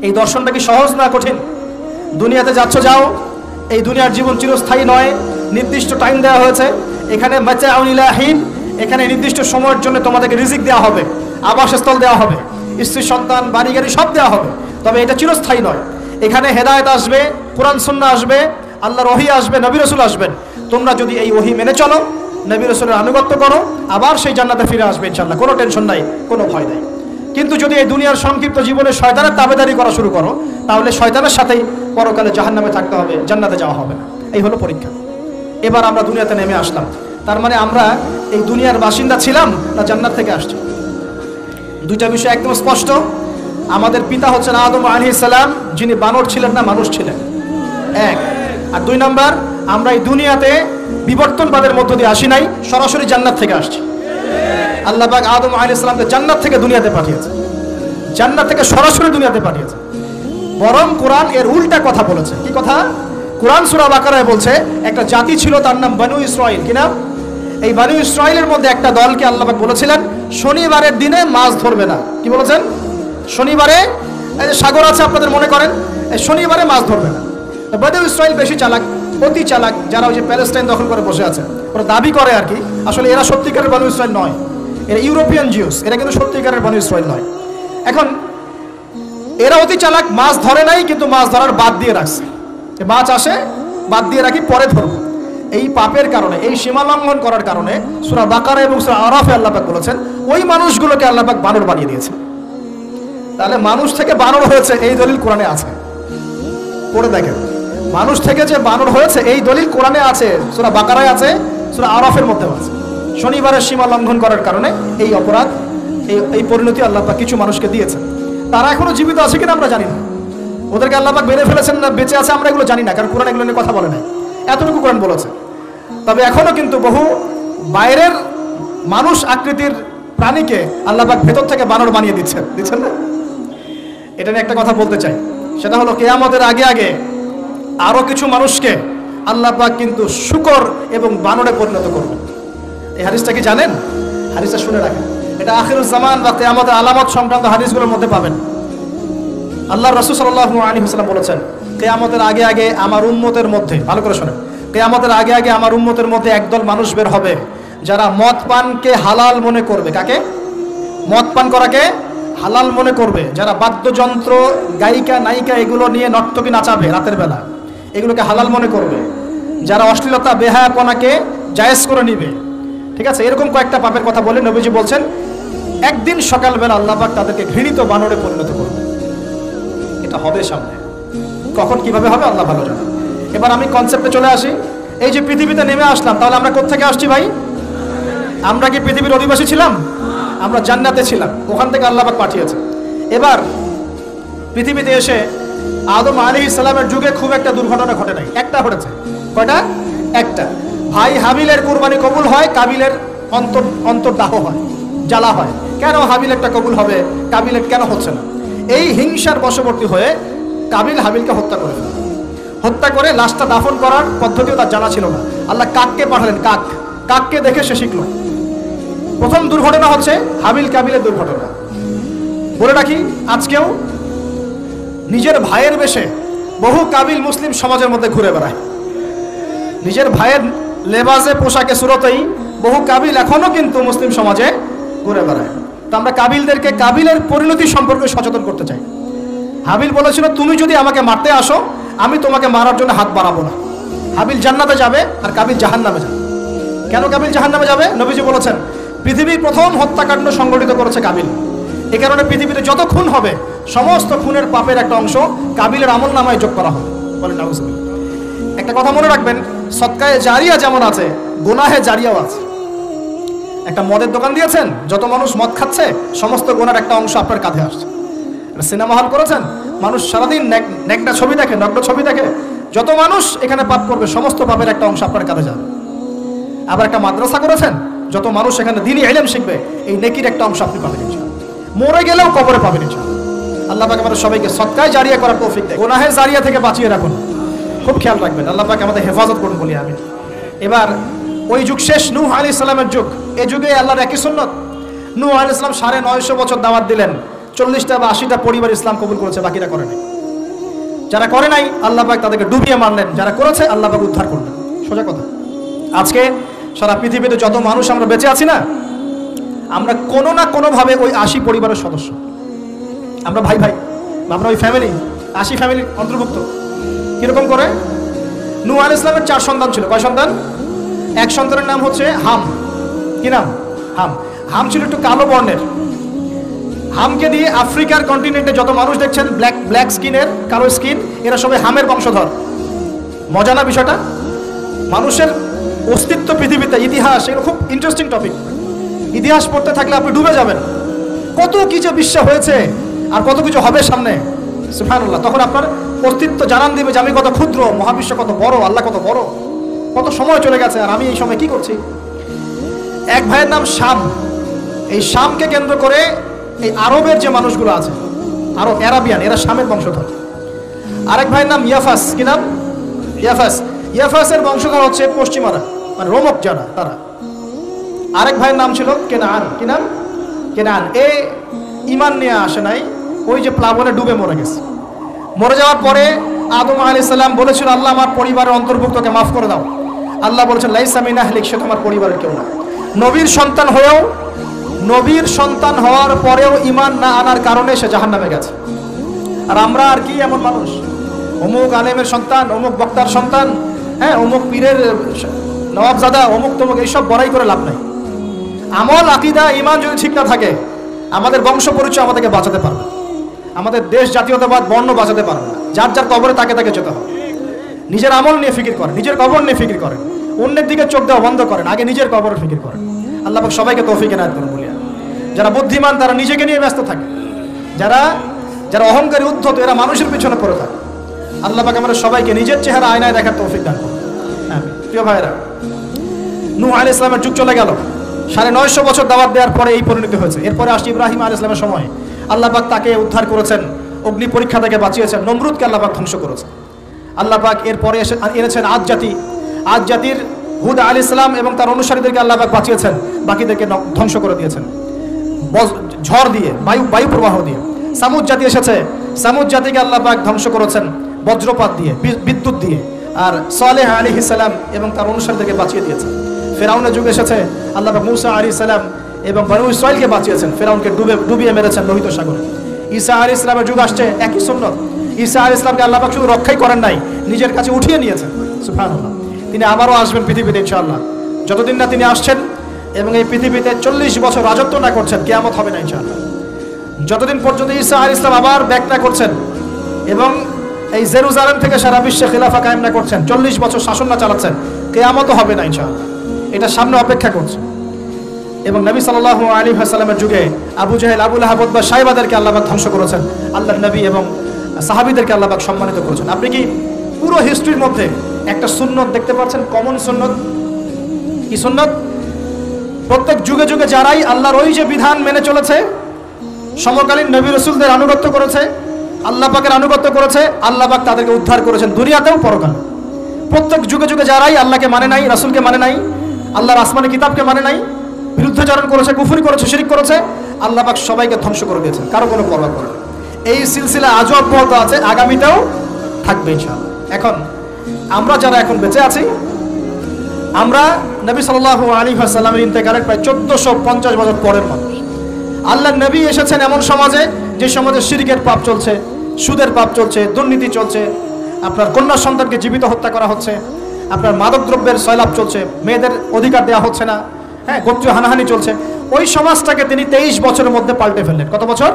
এই দর্শনটা কি সহজ না কঠিন? দুনিয়াতে যাচ্ছ যাও, এই দুনিয়ার জীবন চিরস্থায়ী নয়, নির্দিষ্ট টাইম দেওয়া হয়েছে। এখানে মাতাউন ইলাহিন, এখানে নির্দিষ্ট সময়ের জন্য তোমাদেরকে রিজিক দেওয়া হবে, আবাসস্থল দেওয়া হবে, স্ত্রী সন্তান বাড়ি গাড়ি সব দেওয়া হবে। তবে এটা চিরস্থায়ী নয়। এখানে হেদায়েত আসবে, কোরআন সুন্নাহ আসবে, আল্লাহর ওহী আসবে, নবী রাসূল আসবেন। তোমরা যদি এই ওহী মেনে চলো, নবী রাসূলের আনুগত্য করো, আবার সেই জান্নাতে ফিরে আসবে ইনশাআল্লাহ, কোনো টেনশন নাই, কোনো ভয় নাই। কিন্তু যদি এই দুনিয়ার সংক্ষিপ্ত জীবনে শয়তানের তাবেদারি করা শুরু করো, তাহলে শয়তানের সাথেই পরকালে জাহান্নামে থাকতে হবে, জান্নাতে যাওয়া হবে না। এই হলো পরীক্ষা। এবার আমরা দুনিয়াতে নেমে আসলাম, তার মানে আমরা এই দুনিয়ার বাসিন্দা ছিলাম না জান্নাত থেকে আসছি? দুইটা বিষয় একদম স্পষ্ট। আমাদের পিতা হচ্ছেন আদম আলাইহিস সালাম, যিনি বানর ছিলেন না, মানুষ ছিলেন, এক। আর দুই নাম্বার, আমরা এই দুনিয়াতে বিবর্তনবাদের মধ্য দিয়ে আসি নাই, সরাসরি জান্নাত থেকে আসছি। আল্লাহ পাক আদম আলাইহিস সালামকে জান্নাত থেকে দুনিয়াতে পাঠিয়েছে, জান্নাত থেকে সরাসরি দুনিয়াতে পাঠিয়েছে। বরং কোরআন এর উল্টা কথা বলেছে। কি কথা? কোরআন সূরা বাকারায় বলছে একটা জাতি ছিল, তার নাম বনু ইসরাঈল। কি নাম? এই বনু ইসরাঈলের মধ্যে একটা দলকে আল্লাহ পাক বলেছিলেন শনিবারের দিনে মাছ ধরবে না। কি বলেছেন? শনিবারে, এই যে সাগর আছে আপনাদের মনে করেন, এই শনিবারে মাছ ধরবে না। বনু ইসরাঈল বেশি চালাক, অতি চালাক, যারা ওই যে প্যালেস্টাইন দখল করে বসে আছে, ওরা দাবি করে আর কি, আসলে এরা সত্যিকারের বনু ইসরাঈল নয়, এরা ইউরোপিয়ান জিউস, এরা কিন্তু সত্যিকারের বনু ইসরাঈল নয়। এখন এরা অতি চালাক, মাছ ধরে নাই, কিন্তু মাছ ধরার বাদ দিয়ে রাখছে। মাছ আসে, বাদ দিয়ে রাখি, পরে ধরব। এই পাপের কারণে, এই সীমা লঙ্ঘন করার কারণে সূরা বাকারা এবং সূরা আরাফে আল্লাহ পাক বলেছেন ওই মানুষগুলোকে আল্লাহ পাক বানর বানিয়ে দিয়েছে। তাহলে মানুষ থেকে বানর হয়েছে এই দলিল কোরআনে আছে, পড়ে দেখেন। মানুষ থেকে যে বানর হয়েছে এই দলিল কোরআনে আছে, সূরা বাকারায় আছে, সূরা আরাফের মধ্যেও আছে। শনিবারের সীমা লঙ্ঘন করার কারণে এই অপরাধ, এই পরিণতি আল্লাহ পাক কিছু মানুষকে দিয়েছেন। তারা এখনো জীবিত আছে কিনা আমরা জানি না, ওদেরকে আল্লাহ পাক মেরে ফেলেছেন না বেঁচে আছে আমরা এগুলো জানি না, কারণ কোরআন এগুলো নিয়ে কথা বলে নাই, এতটুকু কোরআন বলেছে। তবে এখনো কিন্তু বহু বাইরের মানুষ আকৃতির প্রাণীকে আল্লাহ পাক ভেতর থেকে বানর বানিয়ে দিচ্ছেন না। এটা নিয়ে একটা কথা বলতে চাই, সেটা হলো কিয়ামতের আগে আগে আরো কিছু মানুষকে আল্লাহ পাক কিন্তু শূকর এবং বানরে পরিণত করবেন। এই হাদিসটা কি জানেন? হাদিসটা শুনে রাখেন, এটা আখিরুজ জামান বা কিয়ামতের আলামত সংক্রান্ত হাদিসগুলোর মধ্যে পাবেন। আল্লাহর রাসূল সাল্লাল্লাহু আলাইহি ওয়াসাল্লাম বলেছেন কিয়ামতের আগে আগে আমার উম্মতের মধ্যে, ভালো করে শুনেন, কিয়ামতের আগে আগে আমার উম্মতের মধ্যে একদল মানুষ বের হবে যারা মদ পানকে হালাল মনে করবে। কাকে? মদ পান করাকে হালাল মনে করবে। যারা বাদ্যযন্ত্র, গায়িকা, নায়িকা এগুলো নিয়ে নর্তকী নাচাবে রাতের বেলা, এগুলোকে হালাল মনে করবে। যারা অশ্লীলতা, বেহায়াপনাকে জায়েজ করে নিবে, ঠিক আছে, এরকম কয়েকটা পাপের কথা বলে নবীজি বলছেন একদিন সকালবেলা আল্লাহ পাক তাদেরকে ঘৃণিত বানরে পরিণত করবে। এটা হবে সামনে, কখন কিভাবে হবে আল্লাহ ভালো জানে। এবার আমি কনসেপ্টে চলে আসি। এই যে পৃথিবীতে নেমে আসলাম, তাহলে আমরা কোত্থেকে আসছি ভাই? আমরা কি পৃথিবীর অধিবাসী ছিলাম? আমরা জান্নাতে ছিলাম, ওখান থেকে আল্লাহ পাক পাঠিয়েছে। এবার পৃথিবীতে এসে আদম আলাইহিস সালামের যুগে খুব একটা দুর্ঘটনা ঘটে নাই, একটা ঘটেছে। কয়টা? একটা। ভাই হাবিলের কুরবানি কবুল হয়, কাবিলের অন্তর্দাহ হয়, জ্বালা হয়। কেন হাবিলেরটা কবুল হবে, কাবিলের কেন হচ্ছে না? এই হিংসার বশবর্তী হয়ে কাবিল হাবিলকে হত্যা করে ফেলে। হত্যা করে লাশটা দাফন করার পদ্ধতিও তার জানা ছিল না। আল্লাহ কাককে পাঠালেন, কাককে দেখে সে শিখল। প্রথম দুর্ঘটনা হচ্ছে হাবিল কাবিলের দুর্ঘটনা। বলে রাখি, আজকেও নিজের ভাইয়ের বেশে বহু কাবিল মুসলিম সমাজের মধ্যে ঘুরে বেড়ায়। নিজের ভাইয়ের লেবাসে, পোশাকে, সুরতেই বহু কাবিল এখনো কিন্তু মুসলিম সমাজে ঘুরে বেড়ায়। তো আমরা কাবিলদেরকে কাবিলের পরিণতি সম্পর্কে সচেতন করতে চাই। হাবিল বলেছিল তুমি যদি আমাকে মারতে আসো আমি তোমাকে মারার জন্য হাত বাড়াবো না। হাবিল জান্নাতে যাবে আর কাবিল জাহান্নামে যাবে। কেন কাবিল জাহান্নামে যাবে? নবীজি বলেছেন পৃথিবীর প্রথম হত্যাকাণ্ড সংগঠিত করেছে কাবিল। এই কারণে পৃথিবীতে যত খুন হবে সমস্ত খুনের পাপের একটা অংশ কাবিলের আমল নামায় যোগ করা হবে। বলেন নাউজুবিল্লাহ। একটা কথা মনে রাখবেন, সদকায়ে জারিয়া যেমন আছে, গুনাহে জারিয়াও আছে। একটা মদের দোকান দিয়েছেন, যত মানুষ মদ খাচ্ছে সমস্ত গুনার একটা অংশ আপনার কাঁধে আসছে। সিনেমা হল করেছেন, মানুষ সারাদিন নেকটা ছবি দেখে, নগ্ন ছবি দেখে, যত মানুষ এখানে পাপ করবে সমস্ত পাপের একটা অংশ আপনার কাঁধে যাবে। আবার একটা মাদ্রাসা করেছেন, যত মানুষ এখানে দ্বীনি ইলম শিখবে এই নেকির একটা অংশ আপনি পাবেন ইনশাআল্লাহ। মরে গেলেও কবরে পাবেন ইনশাআল্লাহ। আল্লাহ পাক আমাদের সবাইকে সদকায়ে জারিয়া করার তৌফিক দেয়। গুনাহে জারিয়া থেকে বাঁচিয়ে রাখুন, খুব খেয়াল রাখবেন। আল্লাহ পাক আমাদের হেফাজত করুন বলি আমিন। এবার ওই যুগ শেষ, নূহ আলাইহিস সালামের যুগ। এই যুগে আল্লাহর একই সুন্নাত। নূহ আলাইহিস সালাম 950 বছর দাওয়াত দিলেন, 40টা বা 80টা পরিবার ইসলাম কবুল করেছে, বাকিরা করে নাই। যারা করে নাই আল্লাহ পাক তাদেরকে ডুবিয়ে মারলেন, যারা করেছে আল্লাহ পাক উদ্ধার করলেন। সোজা কথা। আজকে সারা পৃথিবীতে যত মানুষ আমরা বেঁচে আছি না, আমরা কোনো না কোনোভাবে ওই 80 পরিবারের সদস্য। আমরা ভাই ভাই, আমরা ওই ফ্যামিলি, 80 ফ্যামিলির অন্তর্ভুক্ত। কিরকম করে? নূহ আলাইহিস সালামের 4 সন্তান ছিল। কয় সন্তান? এক সন্তানের নাম হচ্ছে হাম। কি নাম? হাম। হাম ছিল একটু কালো বর্ণের। হামকে দিয়ে আফ্রিকার কন্টিনেন্টে যত মানুষ দেখছেন ব্ল্যাক স্কিনের, কালো স্কিন, এরা সবাই হামের বংশধর। মজা না বিষয়টা? মানুষের অস্তিত্ব পৃথিবীতে, ইতিহাস, এগুলো খুব ইন্টারেস্টিং টপিক। ইতিহাস পড়তে থাকলে আপনি ডুবে যাবেন। কত কিছু বিশ্ব হয়েছে আর কত কিছু হবে সামনে, সুবহানাল্লাহ। তখন আপনার অস্তিত্ব জানান দিবে যে আমি কত ক্ষুদ্র, মহাবিশ্ব কত বড়, আল্লাহ কত বড়, কত সময় চলে গেছে আর আমি এই সময় কি করছি। এক ভাইয়ের নাম শাম। এই শামকে কেন্দ্র করে এই আরবের যে মানুষগুলো আছে, আরব, অ্যারাবিয়ান, এরা শামের বংশধর। আরেক ভাইয়ের নাম ইয়াফাস। কি নাম? ইয়াফাস। ইয়াফাসের বংশধর হচ্ছে পশ্চিমারা, মানে রোমক যারা, তারা। আরেক ভাইয়ের নাম ছিল কেনান। কি নাম? কেনান। এ ঈমান নিয়ে আসে নাই, ওই যে প্লাবনে ডুবে মরে গেছে। মরে যাওয়ার পরে আদম আলাইহিস সালাম বলেছিল আল্লাহ আমার পরিবারের অন্তর্ভুক্তকে মাফ করে দাও। আল্লাহ বলেছেন লাইসা মিন আহলিক, সে তোমার পরিবারের কেউ না। নবীর সন্তান হওয়ার পরেও ঈমান না আনার কারণে সে জাহান্নামে গেছে। আর আমরা আর কি এমন মানুষ, অমুক আলেমের সন্তান, অমুক বক্তার সন্তান, হ্যাঁ, অমুক পীরের নওয়াবজাদা, অমুক তমুক, এইসব বড়াই করে লাভ নাই। আমল, আকীদা, ঈমান যদি ঠিক না থাকে আমাদের বংশ পরিচয় আমাদেরকে বাঁচাতে পারবে, আমাদের দেশ, জাতীয়তাবাদ, বর্ণ বাঁচাতে পারবে না। যার যার কবরে তাকে তাকে যেতে হবে। নিজের আমল নিয়ে ফিকির করেন, নিজের কবর নিয়ে ফিকির করেন, অন্যের দিকে চোখ দেওয়া বন্ধ করেন, আগে নিজের কবরের ফিকির করেন। আল্লাহ পাক সবাইকে তৌফিক এনায়েত করুন বলিয়া। যারা বুদ্ধিমান তারা নিজেকে নিয়ে ব্যস্ত থাকে, যারা অহংকারী, উদ্ধত, এরা মানুষের পিছনে পড়ে থাকে। আল্লাহ পাক আমাদের সবাইকে নিজের চেহারা আয়নায় দেখার তৌফিক দান করুন। হ্যাঁ প্রিয় ভাইরা, নূহ আলাইহিস সালামের যুগ চলে গেল। 950 বছর দাওয়াত দেওয়ার পরে এই পরিণতি হয়েছে। এরপরে আসছে ইব্রাহিম আলাইহিস সালামের সময়। আল্লাহ পাক তাকে উদ্ধার করেছেন, অগ্নি পরীক্ষা থেকে বাঁচিয়েছেন, নমরুদকে আল্লাহ পাক ধ্বংস করেছেন। আল্লাহ পাক এরপরে এনেছেন আদ জাতির হুদ আলাইহিস সালাম এবং তার অনুসারীদেরকে আল্লাহ পাক বাঁচিয়েছেন, বাকিদেরকে ধ্বংস করে দিয়েছেন ঝড় দিয়ে, বায়ু প্রবাহ দিয়ে। সামুদ জাতি এসেছে, সামুদ জাতিকে আল্লাহ পাক ধ্বংস করেছেন বজ্রপাত দিয়ে, বিদ্যুৎ দিয়ে। আর সালেহ আলাইহিস সালাম এবং তার অনুসারীদেরকে বাঁচিয়ে দিয়েছেন। ফেরাউনের যুগ এসেছে, আল্লাহ পাক মূসা আলাইহিস সালাম এবং বনু ইসরাঈলকে বাঁচিয়েছেন, ফেরাউনকে ডুবিয়ে মেরেছেন লোহিত সাগরে। ঈসা আলাইহিস সালামের যুগ আসছে, একই সুন্নাত। ঈসা আলাইহিস সালামকে আল্লাহ পাক শুধু রক্ষাই করেন নাই, নিজের কাছে উঠিয়ে নিয়েছেন। সুবহানাল্লাহ। তিনি আবারও আসবেন পৃথিবীতে ইনশাআল্লাহ। যতদিন না তিনি আসছেন এবং এই পৃথিবীতে 40 বছর রাজত্ব না করছেন, কিয়ামত হবে না ইনশাআল্লাহ। যতদিন পর্যন্ত ঈসা আলাইহিস সালাম আবার ব্যাক না করছেন এবং এই জেরুজালেম থেকে সারা বিশ্বে খিলাফা কায়েম না করছেন, 40 বছর শাসন না চালাচ্ছেন, কিয়ামতও হবে না ইনশাআল্লাহ। এটা সামনে অপেক্ষা করছে। এবং নবী সাল্লাল্লাহু আলাইহি ওয়াসাল্লামের যুগে আবু জাহেল, আবু লাহাব, উতবা, শাইবাদেরকে আল্লাহ পাক ধ্বংস করেছেন। আল্লাহর নবী এবং সাহাবীদেরকে আল্লাহ পাক সম্মানিত করেছেন। আপনি কি পুরো হিস্ট্রির মধ্যে একটা সুন্নত দেখতে পাচ্ছেন, কমন সুন্নত? কি সুন্নত? প্রত্যেক যুগে যুগে যারাই আল্লাহর ওই যে বিধান মেনে চলেছে, সমকালীন নবী রাসূলদের আনুগত্য করেছে, আল্লাহ পাকের আনুগত্য করেছে, আল্লাহ পাক তাদেরকে উদ্ধার করেছেন দুনিয়াতেও পরকালে। প্রত্যেক যুগে যুগে যারাই আল্লাহকে মানে নাই, রাসূলকে মানে নাই, আল্লাহর আসমানি কিতাবকে মানে নাই, বিরুদ্ধাচরণ করেছে, কুফরি করেছে, শিরক করেছে, আল্লাহ পাক সবাইকে ধ্বংস করে দিয়েছেন, কারো কোনো পরোয়া করে না। এই সিলসিলা আজও অব্যাহত আছে, আগামীতেও থাকবে ইনশাআল্লাহ। এখন আমরা যারা এখন বেঁচে আছি, আমরা নবী সাল্লাল্লাহু আলাইহি ওয়াসাল্লামের ইন্তেকালের প্রায় 1450 বছর পরের মানুষ। আল্লাহর নবী এসেছেন এমন সমাজে, যে সমাজে শিরকের পাপ চলছে, সুদের পাপ চলছে, দুর্নীতি চলছে, আপনার কন্যা সন্তানকে জীবিত হত্যা করা হচ্ছে, আপনার মাদক দ্রব্যের সয়লাভ চলছে, মেয়েদের অধিকার দেওয়া হচ্ছে না, হ্যাঁ, গোত্রীয় হানাহানি চলছে। ওই সমাজটাকে তিনি 23 বছরের মধ্যে পাল্টে ফেললেন। কত বছর?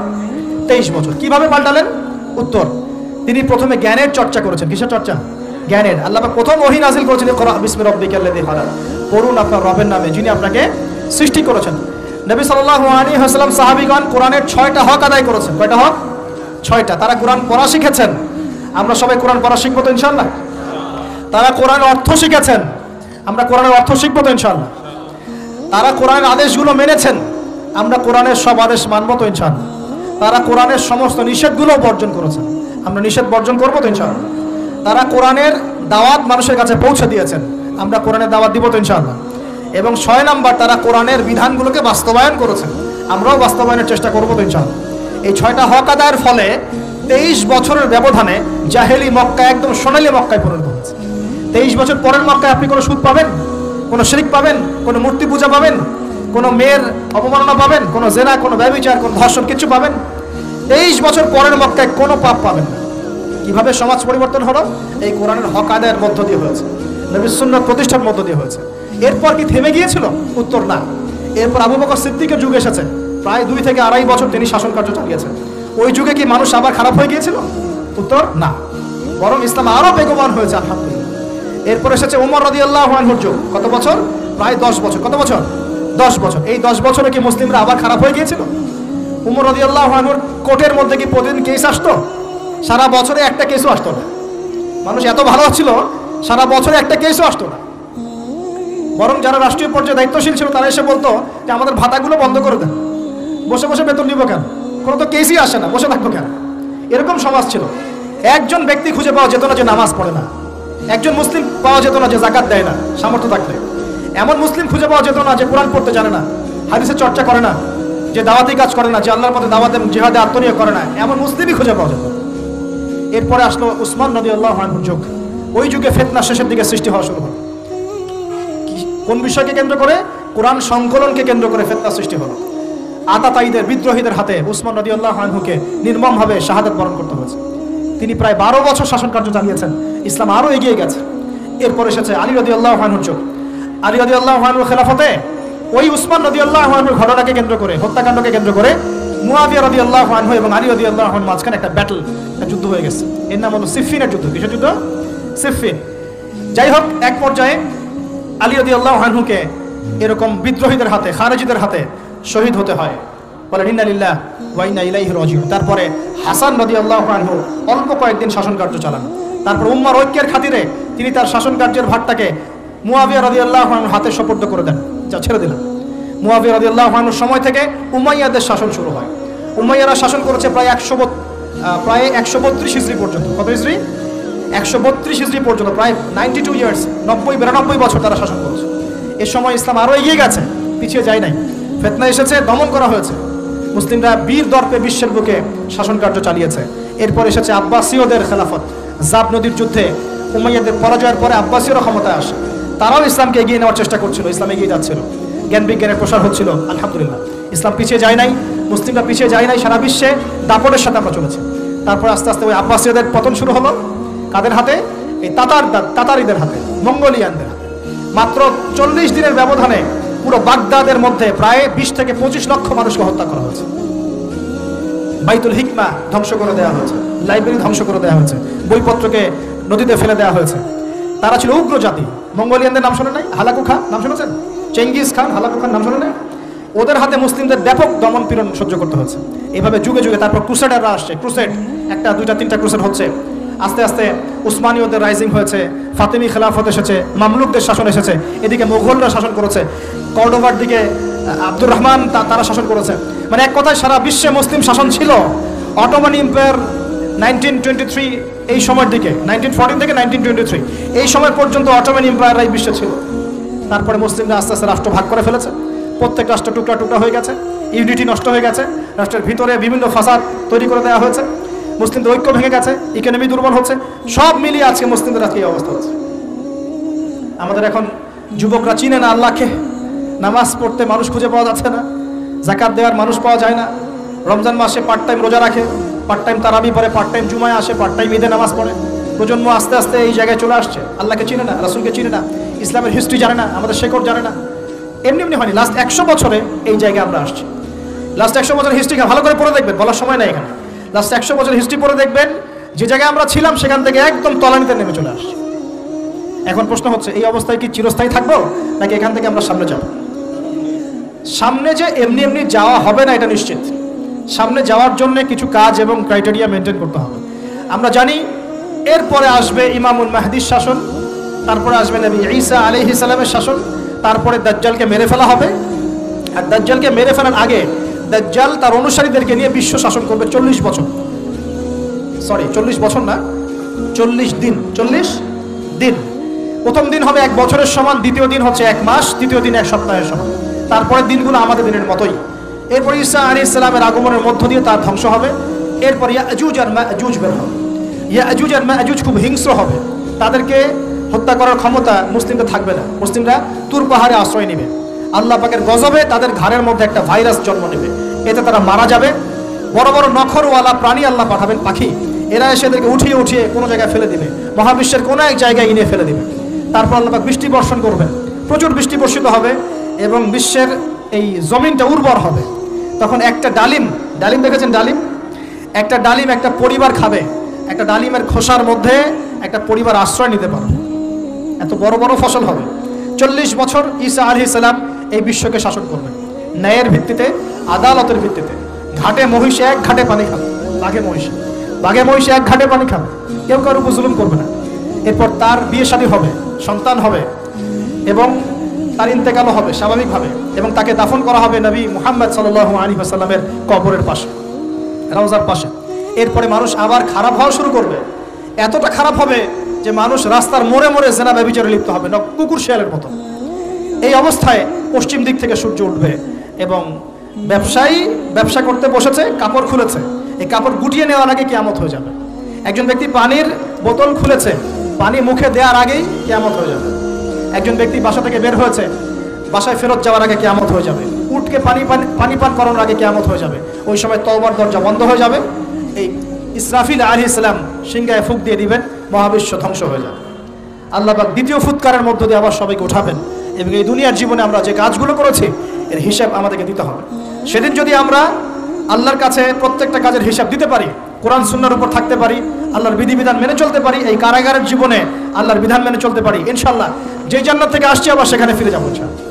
23 বছর। কিভাবে পাল্টালেন? উত্তর, তিনি প্রথমে জ্ঞানের চর্চা করেছেন। কিসের চর্চা? জ্ঞানের। আল্লাহ পাক প্রথম ওহী নাযিল করেছেন, ইকরা বিসমি রাব্বিকাল্লাযী খালাক, পড়ুন আপনার রবের নামে যিনি আপনাকে সৃষ্টি করেছেন। নবী সাল্লাল্লাহু আলাইহি ওয়াসাল্লাম সাহাবীগণ কোরআনের 6টা হক আদায় করেছেন। কয়টা হক? 6টা। তারা কোরআন পড়া শিখেছেন। আমরা সবাই কোরআন পড়া শিখবো তো ইনশাআল্লাহ? তারা কোরআনের অর্থ শিখেছেন। আমরা কোরআনের অর্থ শিখবো তো ইনশাআল্লাহ? তারা কোরআনের আদেশগুলো মেনেছেন। আমরা কোরআনের সব আদেশ মানবো তো ইনশাআল্লাহ? তারা কোরআনের সমস্ত নিষেধগুলো বর্জন করেছেন। আমরা নিষেধ বর্জন করবো তো ইনশাআল্লাহ? তারা কোরআনের দাওয়াত মানুষের কাছে পৌঁছে দিয়েছেন। আমরা কোরআনের দাওয়াত দিব তো ইনশাআল্লাহ? এবং 6 নাম্বার, তারা কোরআনের বিধানগুলোকে বাস্তবায়ন করেছেন। আমরাও বাস্তবায়নের চেষ্টা করবো তো ইনশাআল্লাহ? এই 6টা হক আদায়ের ফলে 23 বছরের ব্যবধানে জাহেলি মক্কা একদম সোনালী মক্কায় পরিণত হয়েছে। 23 বছর পরের মক্কায় আপনি কোনো সুদ পাবেন, কোনো শিরক পাবেন, কোনো মূর্তি পূজা পাবেন, কোনো মেয়ের অবমাননা পাবেন, কোনো জেনা, কোনো ব্যভিচার, কোনো ধর্ষণ কিছু পাবেন? 23 বছর পরের মক্কায় কোনো পাপ পাবেন না। কিভাবে সমাজ পরিবর্তন হলো? এই কোরআনের হক আদায়ের মধ্য দিয়ে হয়েছে, নবীর সুন্নাত প্রতিষ্ঠার মধ্য দিয়ে হয়েছে। এরপর কি থেমে গিয়েছিল? উত্তর, না। এরপর আবু বকর সিদ্দিকের যুগ এসেছে। প্রায় 2 থেকে 2.5 বছর তিনি শাসন কার্য চালিয়েছেন। ওই যুগে কি মানুষ আবার খারাপ হয়ে গিয়েছিল? উত্তর, না। বরং ইসলাম আরো বেগবান হয়েছে, আলহামদুলিল্লাহ। এরপর এসেছে ওমর রাদিয়াল্লাহু আনহুর যুগ। কত বছর? প্রায় 10 বছর। কত বছর? 10 বছর। এই 10 বছরে কি মুসলিমরা আবার খারাপ হয়ে গিয়েছিল? ওমর রাদিয়াল্লাহু আনহুর কোর্টের মধ্যে কি প্রতিদিন কেস আসতো? সারা বছরে একটা কেসও আসতো না। মানুষ এত ভালো ছিল, সারা বছরে একটা কেসও আসতো না। বরং যারা রাষ্ট্রীয় পর্যায়ে দায়িত্বশীল ছিল তারা এসে বলতো যে আমাদের ভাতাগুলো বন্ধ করে দেন, বসে বসে বেতন দিব কেন, কোনো তো কেসই আসে না, বসে থাকবো কেন? এরকম সমাজ ছিল। একজন ব্যক্তি খুঁজে পাওয়া যেত না যে নামাজ পড়ে না, একজন মুসলিম পাওয়া যেত না যে যাকাত দেয় না সামর্থ্য থাকলে, এমন মুসলিম খুঁজে পাওয়া যেত না যে কোরআন পড়তে জানে না, হাদিসের চর্চা করে না, যে দাওয়াতি কাজ করে না, যে আল্লাহর পথে দাওয়াতে জিহাদে আত্মনিয়োগ করে না, এমন মুসলিমই খুঁজে পাওয়া যেত। এরপরে আসলো উসমান রাদিয়াল্লাহু আনহুর যুগ। ওই যুগে ফিতনা শেষের দিকে সৃষ্টি হওয়া শুরু হলো। কোন বিষয়কে কেন্দ্র করে? কোরআন সংকলনকে কেন্দ্র করে ফিতনা সৃষ্টি হলো। আতাতায়ীদের, বিদ্রোহীদের হাতে উসমান রাদিয়াল্লাহু আনহুকে নির্মমভাবে শাহাদাত বরণ করতে হয়েছে। তিনি প্রায় 12 বছর শাসন কার্য চালিয়েছেন। ইসলাম আরো এগিয়ে গেছে। এরপর এসেছে আলী রাদিয়াল্লাহু আনহুর যুগ। আলী রাদিয়াল্লাহু আনহুর খেলাফতে ওই উসমান রাদিয়াল্লাহু আনহুর ঘটনাকে কেন্দ্র করে, হত্যাকাণ্ডকে কেন্দ্র করে মুয়াবিয়া রাদিয়াল্লাহু আনহু এবং আলী রাদিয়াল্লাহু আনহুর মাঝখানে একটা ব্যাটল, একটা যুদ্ধ হয়ে গেছে। এর নাম হলো সিফফিনের যুদ্ধ। কিসের যুদ্ধ? সিফফিন। যাই হোক, এক পর্যায়ে আলী রাদিয়াল্লাহু আনহুকে এরকম বিদ্রোহীদের হাতে, খারেজিদের হাতে শহীদ হতে হয়। বলেন ইন্না লিল্লাহি ওয়া ইন্না ইলাইহি রাজিউন। তারপরে হাসান রাদিয়াল্লাহু আনহু অল্প কয়েকদিন শাসন কার্য চালান। তারপর উম্মার ঐক্যের খাতিরে তিনি তার শাসন কার্যের ভারটাকে মুয়াবিয়া রাদিয়াল্লাহু আনহুর হাতে সুপর্দ করে দেন, যা ছেড়ে দিলেন। মুয়াবিয়া রাদিয়াল্লাহু আনহুর সময় থেকে উমাইয়াদের শাসন শুরু হয়। উমাইয়ারা শাসন করেছে প্রায় 132 হিজরি পর্যন্ত। কত হিজরি? 132 হিজরি পর্যন্ত, প্রায় 92 ইয়ার্স, 92 বছর তারা শাসন করেছে। এ সময় ইসলাম আরো এগিয়ে গেছে, পিছিয়ে যায় নাই। ফিতনা এসেছে, দমন করা হয়েছে। মুসলিমরা বীর দর্পে বিশ্বের বুকে শাসন কার্য চালিয়েছে। এরপর এসেছে আব্বাসীয়দের খেলাফত। জাব নদীর যুদ্ধে উমাইয়াদের পরাজয়ের পরে আব্বাসীয়রা ক্ষমতায় আসে। তারাও ইসলামকে এগিয়ে নেওয়ার চেষ্টা করছিল, ইসলাম এগিয়ে যাচ্ছিল, জ্ঞান বিজ্ঞানের প্রসার হচ্ছিল। আলহামদুলিল্লাহ, ইসলাম পিছিয়ে যায় নাই, মুসলিমরা পিছিয়ে যায় নাই। সারা বিশ্বে দাপটের সাথে আমরা চলেছি। তারপর আস্তে আস্তে ওই আব্বাসীয়দের পতন শুরু হলো। কাদের হাতে? এই তাতারিদের হাতে, মঙ্গোলিয়ানদের হাতে। মাত্র 40 দিনের ব্যবধানে পুরো বাগদাদের মধ্যে প্রায় 20 থেকে 25 লক্ষ মানুষকে হত্যা করা হয়েছে। বাইতুল হিকমা ধ্বংস করে দেওয়া হয়েছে, লাইব্রেরি ধ্বংস করে দেওয়া হয়েছে, বইপত্রকে নদীতে ফেলে দেওয়া হয়েছে। তারা ছিল উগ্র জাতি। মঙ্গোলিয়ানদের নাম শোনেন নাই? হালাকু খান নাম শুনেছেন? চেঙ্গিস খান, হালাকু খান নাম শোনেন নাই? ওদের হাতে মুসলিমদের ব্যাপক দমন পীড়ন সহ্য করতে হচ্ছে। এভাবে যুগে যুগে তারপর ক্রুসেডাররা আসছে। ক্রুসেড, 1, 2, 3টা ক্রুসেড হচ্ছে। আস্তে আস্তে উসমানীয়দের রাইজিং হয়েছে, ফাতেমি খেলাফত এসেছে, মামলুকদের শাসন এসেছে। এদিকে মুঘলরা শাসন করেছে, কর্ডোবার দিকে আব্দুর রহমান তারা শাসন করেছে। মানে এক কথায় সারা বিশ্বে মুসলিম শাসন ছিল। অটোমান এম্পায়ার 1923 এই সময়ের দিকে, 1914 থেকে 1923 এই সময় পর্যন্ত অটোমান এম্পায়াররাই বিশ্বে ছিল। তারপরে মুসলিমরা আস্তে আস্তে রাষ্ট্র ভাগ করে ফেলেছে। প্রত্যেক রাষ্ট্র টুকরা টুকরা হয়ে গেছে, ইউনিটি নষ্ট হয়ে গেছে, রাষ্ট্রের ভিতরে বিভিন্ন ফাসাদ তৈরি করে দেওয়া হয়েছে, মুসলিমদের ঐক্য ভেঙে গেছে, ইকোনমি দুর্বল হচ্ছে। সব মিলিয়ে আজকে মুসলিমদের আজকে এই অবস্থা হচ্ছে। আমাদের এখন যুবকরা চিনে না আল্লাহকে, নামাজ পড়তে মানুষ খুঁজে পাওয়া যাচ্ছে না, যাকাত দেওয়ার মানুষ পাওয়া যায় না। রমজান মাসে পার্ট টাইম রোজা রাখে, পার্ট টাইম তারাবি পড়ে, পার্ট টাইম জুমায় আসে, পার্ট টাইম ঈদে নামাজ পড়ে, প্রজন্ম আস্তে আস্তে এই জায়গায় চলে আসছে, আল্লাহকে চিনে না, রাসূলকে চিনে না, ইসলামের হিস্ট্রি জানে না, আমাদের শেকড় জানে না। এমনি এমনি হয়নি, লাস্ট 100 বছরে এই জায়গায় আমরা আসছি। লাস্ট 100 বছরের হিস্ট্রি ভালো করে পড়ে দেখবেন, বলার সময় নাই এখানে। লাস্ট 100 বছরের হিস্ট্রি পড়ে দেখবেন যে জায়গায় আমরা ছিলাম সেখান থেকে একদম তলানিতে নেমে চলে আসছি। এখন প্রশ্ন হচ্ছে, এই অবস্থায় কি চিরস্থায়ী থাকবো, নাকি এখান থেকে আমরা সামনে যাব? সামনে যে এমনি এমনি যাওয়া হবে না এটা নিশ্চিত। সামনে যাওয়ার জন্য কিছু কাজ এবং ক্রাইটেরিয়া মেনটেন করতে হবে। আমরা জানি এরপরে আসবে ইমামুল মাহদির শাসন, তারপরে আসবে নবী ঈসা আলাইহিস সালামের শাসন, তারপরে দাজ্জালকে মেরে ফেলা হবে। আর দাজ্জালকে মেরে ফেলার আগে দাজ্জাল তার অনুসারীদেরকে নিয়ে বিশ্ব শাসন করবে 40 বছর। সরি 40 বছর না, 40 দিন। 40 দিন। প্রথম দিন হবে 1 বছরের সমান, দ্বিতীয় দিন হচ্ছে 1 মাস, তৃতীয় দিন 1 সপ্তাহের সমান। তারপরের দিনগুলো আমাদের দিনের মতোই। এরপর ঈসা আলাইহিস সালামের আগমনের মধ্য দিয়ে তার ধ্বংস হবে। এরপর ইয়াজুজ আর মাজুজ বের হবে। ইয়াজুজ আর মাজুজ খুব হিংস্র হবে, তাদেরকে হত্যা করার ক্ষমতা মুসলিমদের থাকবে না। মুসলিমরা তুর পাহাড়ে আশ্রয় নেবে, আল্লাহ পাকের গজবে তাদের ঘাড়ের মধ্যে একটা ভাইরাস জন্ম নেবে, এতে তারা মারা যাবে। বড় বড় নখরওয়ালা প্রাণী আল্লাহ পাঠাবেন, পাখি, এরা এসে এদেরকে উঠিয়ে উঠিয়ে কোনো জায়গায় ফেলে দিবে, মহাবিশ্বের কোনো এক জায়গায় এনে ফেলে দিবে। তারপর আল্লাহ পাক বৃষ্টি বর্ষণ করবেন, প্রচুর বৃষ্টি বর্ষিত হবে এবং বিশ্বের এই জমিনটা উর্বর হবে। তখন একটা ডালিম দেখেছেন, ডালিম, একটা ডালিম একটা পরিবার খাবে, একটা ডালিমের খোসার মধ্যে একটা পরিবার আশ্রয় নিতে পারবে, এত বড় বড় ফসল হবে। 40 বছর ঈসা আলাইহিস সালাম এই বিশ্বকে শাসন করবেন ন্যায়ের ভিত্তিতে, আদালতের ভিত্তিতে। ঘাটে মহিষে 1 ঘাটে পানি খাবে, বাঘে মহিষে 1 ঘাটে পানি খাবে, কেউ কারোর উপর জুলুম করবে না। এরপর তার বিয়ে শাদী হবে, সন্তান হবে এবং তার ইন্তেকালও হবে স্বাভাবিকভাবে, এবং তাকে দাফন করা হবে নবী মুহাম্মদ সাল্লাল্লাহু আলাইহি ওয়াসাল্লামের কবরের পাশে, রওজার পাশে। এরপরে মানুষ আবার খারাপ হওয়া শুরু করবে, এতটা খারাপ হবে যে মানুষ রাস্তার মোড়ে মোড়ে জেনা ব্যভিচারে লিপ্ত হবে, না কুকুর শিয়ালের মতো। এই অবস্থায় পশ্চিম দিক থেকে সূর্য উঠবে এবং ব্যবসায়ী ব্যবসা করতে বসেছে, কাপড় খুলেছে, এই কাপড় গুটিয়ে নেওয়ার আগে কিয়ামত হয়ে যাবে। একজন ব্যক্তি পানির বোতল খুলেছে, পানি মুখে দেওয়ার আগেই কিয়ামত হয়ে যাবে। একজন ব্যক্তি বাসা থেকে বের হয়েছে, বাসায় ফেরত যাওয়ার আগে কিয়ামত হয়ে যাবে। উটকে পানি পান করানোর আগে কিয়ামত হয়ে যাবে। ওই সময় তওবার দরজা বন্ধ হয়ে যাবে। এই ইসরাফিল আলাইহিস সালাম সিংহায় ফুঁক দিয়ে দিবেন, মহাবিশ্ব ধ্বংস হয়ে যাবে। আল্লাহ পাক দ্বিতীয় ফুৎকারের মধ্য দিয়ে আবার সবাইকে উঠাবেন এবং এই দুনিয়ার জীবনে আমরা যে কাজগুলো করেছি এর হিসাব আমাদেরকে দিতে হবে। সেদিন যদি আমরা আল্লাহর কাছে প্রত্যেকটা কাজের হিসাব দিতে পারি, কোরআন সুন্নাহর উপর থাকতে পারি, আল্লাহর বিধিবিধান মেনে চলতে পারি, এই কারাগারের জীবনে আল্লাহর বিধান মেনে চলতে পারি, ইনশাআল্লাহ যে জান্নাত থেকে আসছি আবার সেখানে ফিরে যাবো ইনশাআল্লাহ।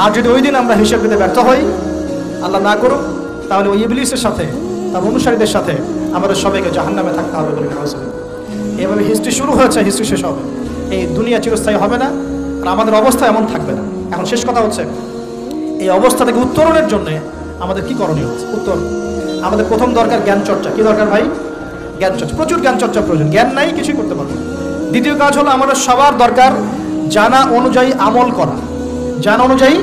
আর যদি ওই দিন আমরা হিসাব দিতে ব্যর্থ হই, আল্লাহ না করুক, তাহলে ওই ইবলিসের সাথে, তার অনুসারীদের সাথে আমাদের সবাইকে জাহান্নামে থাকতে হবে বলে মনে হয়। এভাবে হিস্ট্রি শুরু হয়েছে, হিস্ট্রি শেষ হবে। এই দুনিয়া চিরস্থায়ী হবে না, আর আমাদের অবস্থা এমন থাকবে না। এখন শেষ কথা হচ্ছে, এই অবস্থা থেকে উত্তরণের জন্য আমাদের কি করণীয় হচ্ছে? উত্তর, আমাদের প্রথম দরকার জ্ঞান চর্চা। কি দরকার ভাই? জ্ঞান চর্চা, প্রচুর জ্ঞান চর্চা প্রয়োজন। জ্ঞান নাই কিছুই করতে পারবো না। দ্বিতীয় কাজ হলো আমাদের সবার দরকার জানা অনুযায়ী আমল করা। জানা অনুযায়ী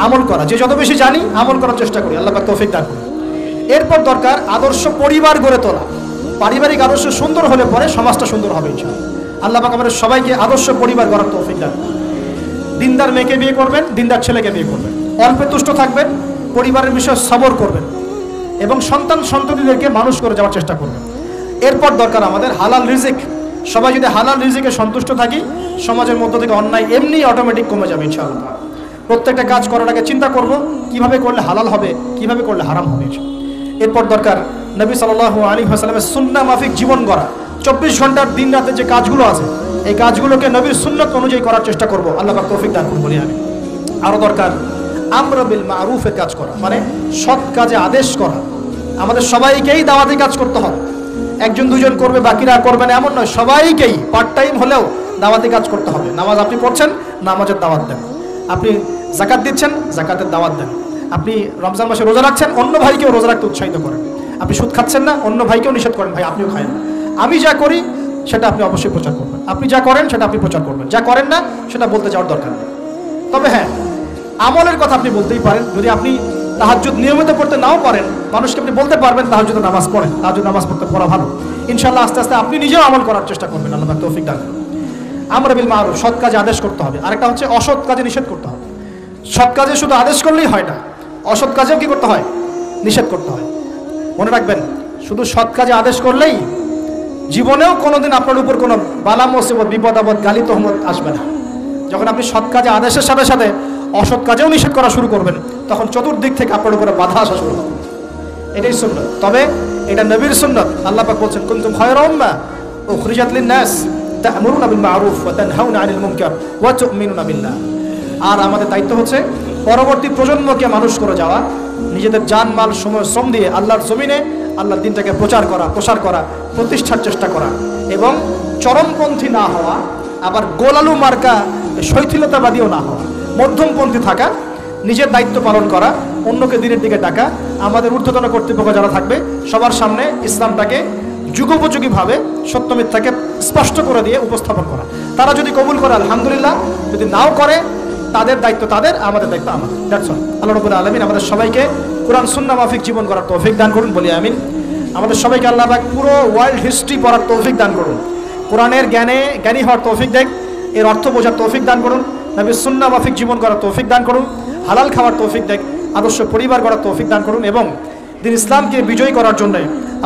আমল করা, যে যত বেশি জানি আমল করার চেষ্টা করি, আল্লাহ পাক তৌফিক দান করুন। এরপর দরকার আদর্শ পরিবার গড়ে তোলা। পারিবারিক আদর্শ সুন্দর হলে পরে সমাজটা সুন্দর হবে ইনশাআল্লাহ। আল্লাহ পাক আমাদের সবাইকে আদর্শ পরিবার গড়ার তৌফিক দান করুন। দিনদার মেয়েকে বিয়ে করবেন, দিনদার ছেলেকে বিয়ে করবেন, অল্পে তুষ্ট থাকবেন, পরিবারের বিষয়ে সবর করবেন এবং সন্ততিদেরকে মানুষ করে যাওয়ার চেষ্টা করবেন। এরপর দরকার আমাদের হালাল রিজিক। সবাই যদি হালাল রিজিকে সন্তুষ্ট থাকি, সমাজের মধ্য থেকে অন্যায় এমনি অটোমেটিক কমে যাবে ইনশাআল্লাহ। প্রত্যেকটা কাজ করার আগে চিন্তা করব কিভাবে করলে হালাল হবে, কিভাবে করলে হারাম হবে। এরপর দরকার নবী সাল্লাল্লাহু আলাইহি ওয়াসাল্লামের সুন্নাহ মাফিক জীবন গড়া। 24 ঘন্টার দিন রাতে যে কাজগুলো আছে, এই কাজগুলোকে নবীর সুন্নাত অনুযায়ী করার চেষ্টা করব। আল্লাহ পাক তৌফিক দান করুন বলি আমি। আরও দরকার আমর বিল মারুফের কাজ করা, মানে সৎ কাজে আদেশ করা। আমাদের সবাইকেই দাওয়াতি কাজ করতে হবে। একজন দুজন করবে, বাকিরা করবে না এমন নয়, সবাইকেই পার্ট টাইম হলেও দাওয়াতি কাজ করতে হবে। নামাজ আপনি পড়ছেন, নামাজের দাওয়াত দেন। আপনি যাকাত দিচ্ছেন, যাকাতের দাওয়াত দেন। আপনি রমজান মাসে রোজা রাখছেন, অন্য ভাইকেও রোজা রাখতে উৎসাহিত করেন। আপনি সুদ খাচ্ছেন না, অন্য ভাইকেও নিষেধ করেন, ভাই আপনিও খায়েন। আমি যা করি সেটা আপনি অবশ্যই প্রচার করবেন, আপনি যা করেন সেটা আপনি প্রচার করবেন, যা করেন না সেটা বলতে যাওয়ার দরকার নেই। তবে হ্যাঁ, আমলের কথা আপনি বলতেই পারেন। যদি আপনি তাহাজ্জুদ নিয়মিত পড়তে নাও পারেন, মানুষকে আপনি বলতে পারবেন তাহাজ্জুদ নামাজ পড়েন, তাহাজ্জুদ নামাজ পড়তে পড়া ভালো। ইনশাআল্লাহ আস্তে আস্তে আপনি নিজেও আমল করার চেষ্টা করবেন। আল্লাহ পাক তৌফিক দান করুন। আমর বিল মারুফ, সৎ কাজে আদেশ করতে হবে। আরেকটা হচ্ছে অসৎ কাজে নিষেধ করতে হবে। সৎ কাজে শুধু আদেশ করলেই হয় না, অসৎ কাজেও কি করতে হয়? নিষেধ করতে হয়। মনে রাখবেন, শুধু সৎ কাজে আদেশ করলেই জীবনেও কোনোদিন আপনার উপর কোনো বালা মুসিবত বিপদ আপদ গালি তহমত আসবে না। যখন আপনি সৎ কাজে আদেশের সাথে সাথে অসৎ কাজেও নিষেধ করা শুরু করবেন, তখন চতুর্দিক থেকে আপনার উপরে বাধা আসা শুরু হবে। এটাই সুন্নাত। তবে এটা নবীর সুন্নাত। আল্লাহ পাক বলছেন, কুনতুম খায়রা উম্মাহ উখরিজাত লিন-নাস তা'মুরুনা বিল মা'রুফ ওয়া তানহাউনা 'আনিল মুনকার ওয়া তু'মিনুনা বিল্লাহ। আর আমাদের দায়িত্ব হচ্ছে পরবর্তী প্রজন্মকে মানুষ করে যাওয়া, নিজেদের জান মাল সময় শ্রম দিয়ে আল্লাহর জমিনে আল্লাহর দিনটাকে প্রচার করা, প্রসার করা, প্রতিষ্ঠার চেষ্টা করা, এবং চরমপন্থী না হওয়া, আবার গোলালু মার্কা শৈথিলতাবাদীও না হওয়া, মধ্যমপন্থী থাকা, নিজের দায়িত্ব পালন করা, অন্যকে দিনের দিকে ডাকা। আমাদের ঊর্ধ্বতন কর্তৃপক্ষ যারা থাকবে সবার সামনে ইসলামটাকে যুগোপযোগীভাবে সত্য মিথ্যাকে স্পষ্ট করে দিয়ে উপস্থাপন করা। তারা যদি কবুল করে আলহামদুলিল্লাহ, যদি নাও করে তাদের দায়িত্ব তাদের, আমাদের দায়িত্ব আমাদের। That's all. আল্লাহ রাব্বুল আলামিন আমাদের সবাইকে কোরআন সুন্নাহ মাফিক জীবন করার তৌফিক দান করুন, বলি আমিন। আমাদের সবাইকে আল্লাহ পাক পুরো ওয়ার্ল্ড হিস্ট্রি পড়ার তৌফিক দান করুন, কোরআনের জ্ঞানী হওয়ার তৌফিক দেখ, এর অর্থ বোঝার তৌফিক দান করুন, নবীর সুন্নাহ মাফিক জীবন করার তৌফিক দান করুন, হালাল খাওয়ার তৌফিক দেখ, আদর্শ পরিবার করার তৌফিক দান করুন, এবং দিন ইসলামকে বিজয়ী করার জন্য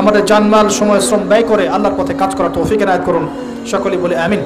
আমাদের জানমাল সময় শ্রম ব্যয় করে আল্লাহর পথে কাজ করার তৌফিক এনায়েত করুন। সকলেই বলে আমিন।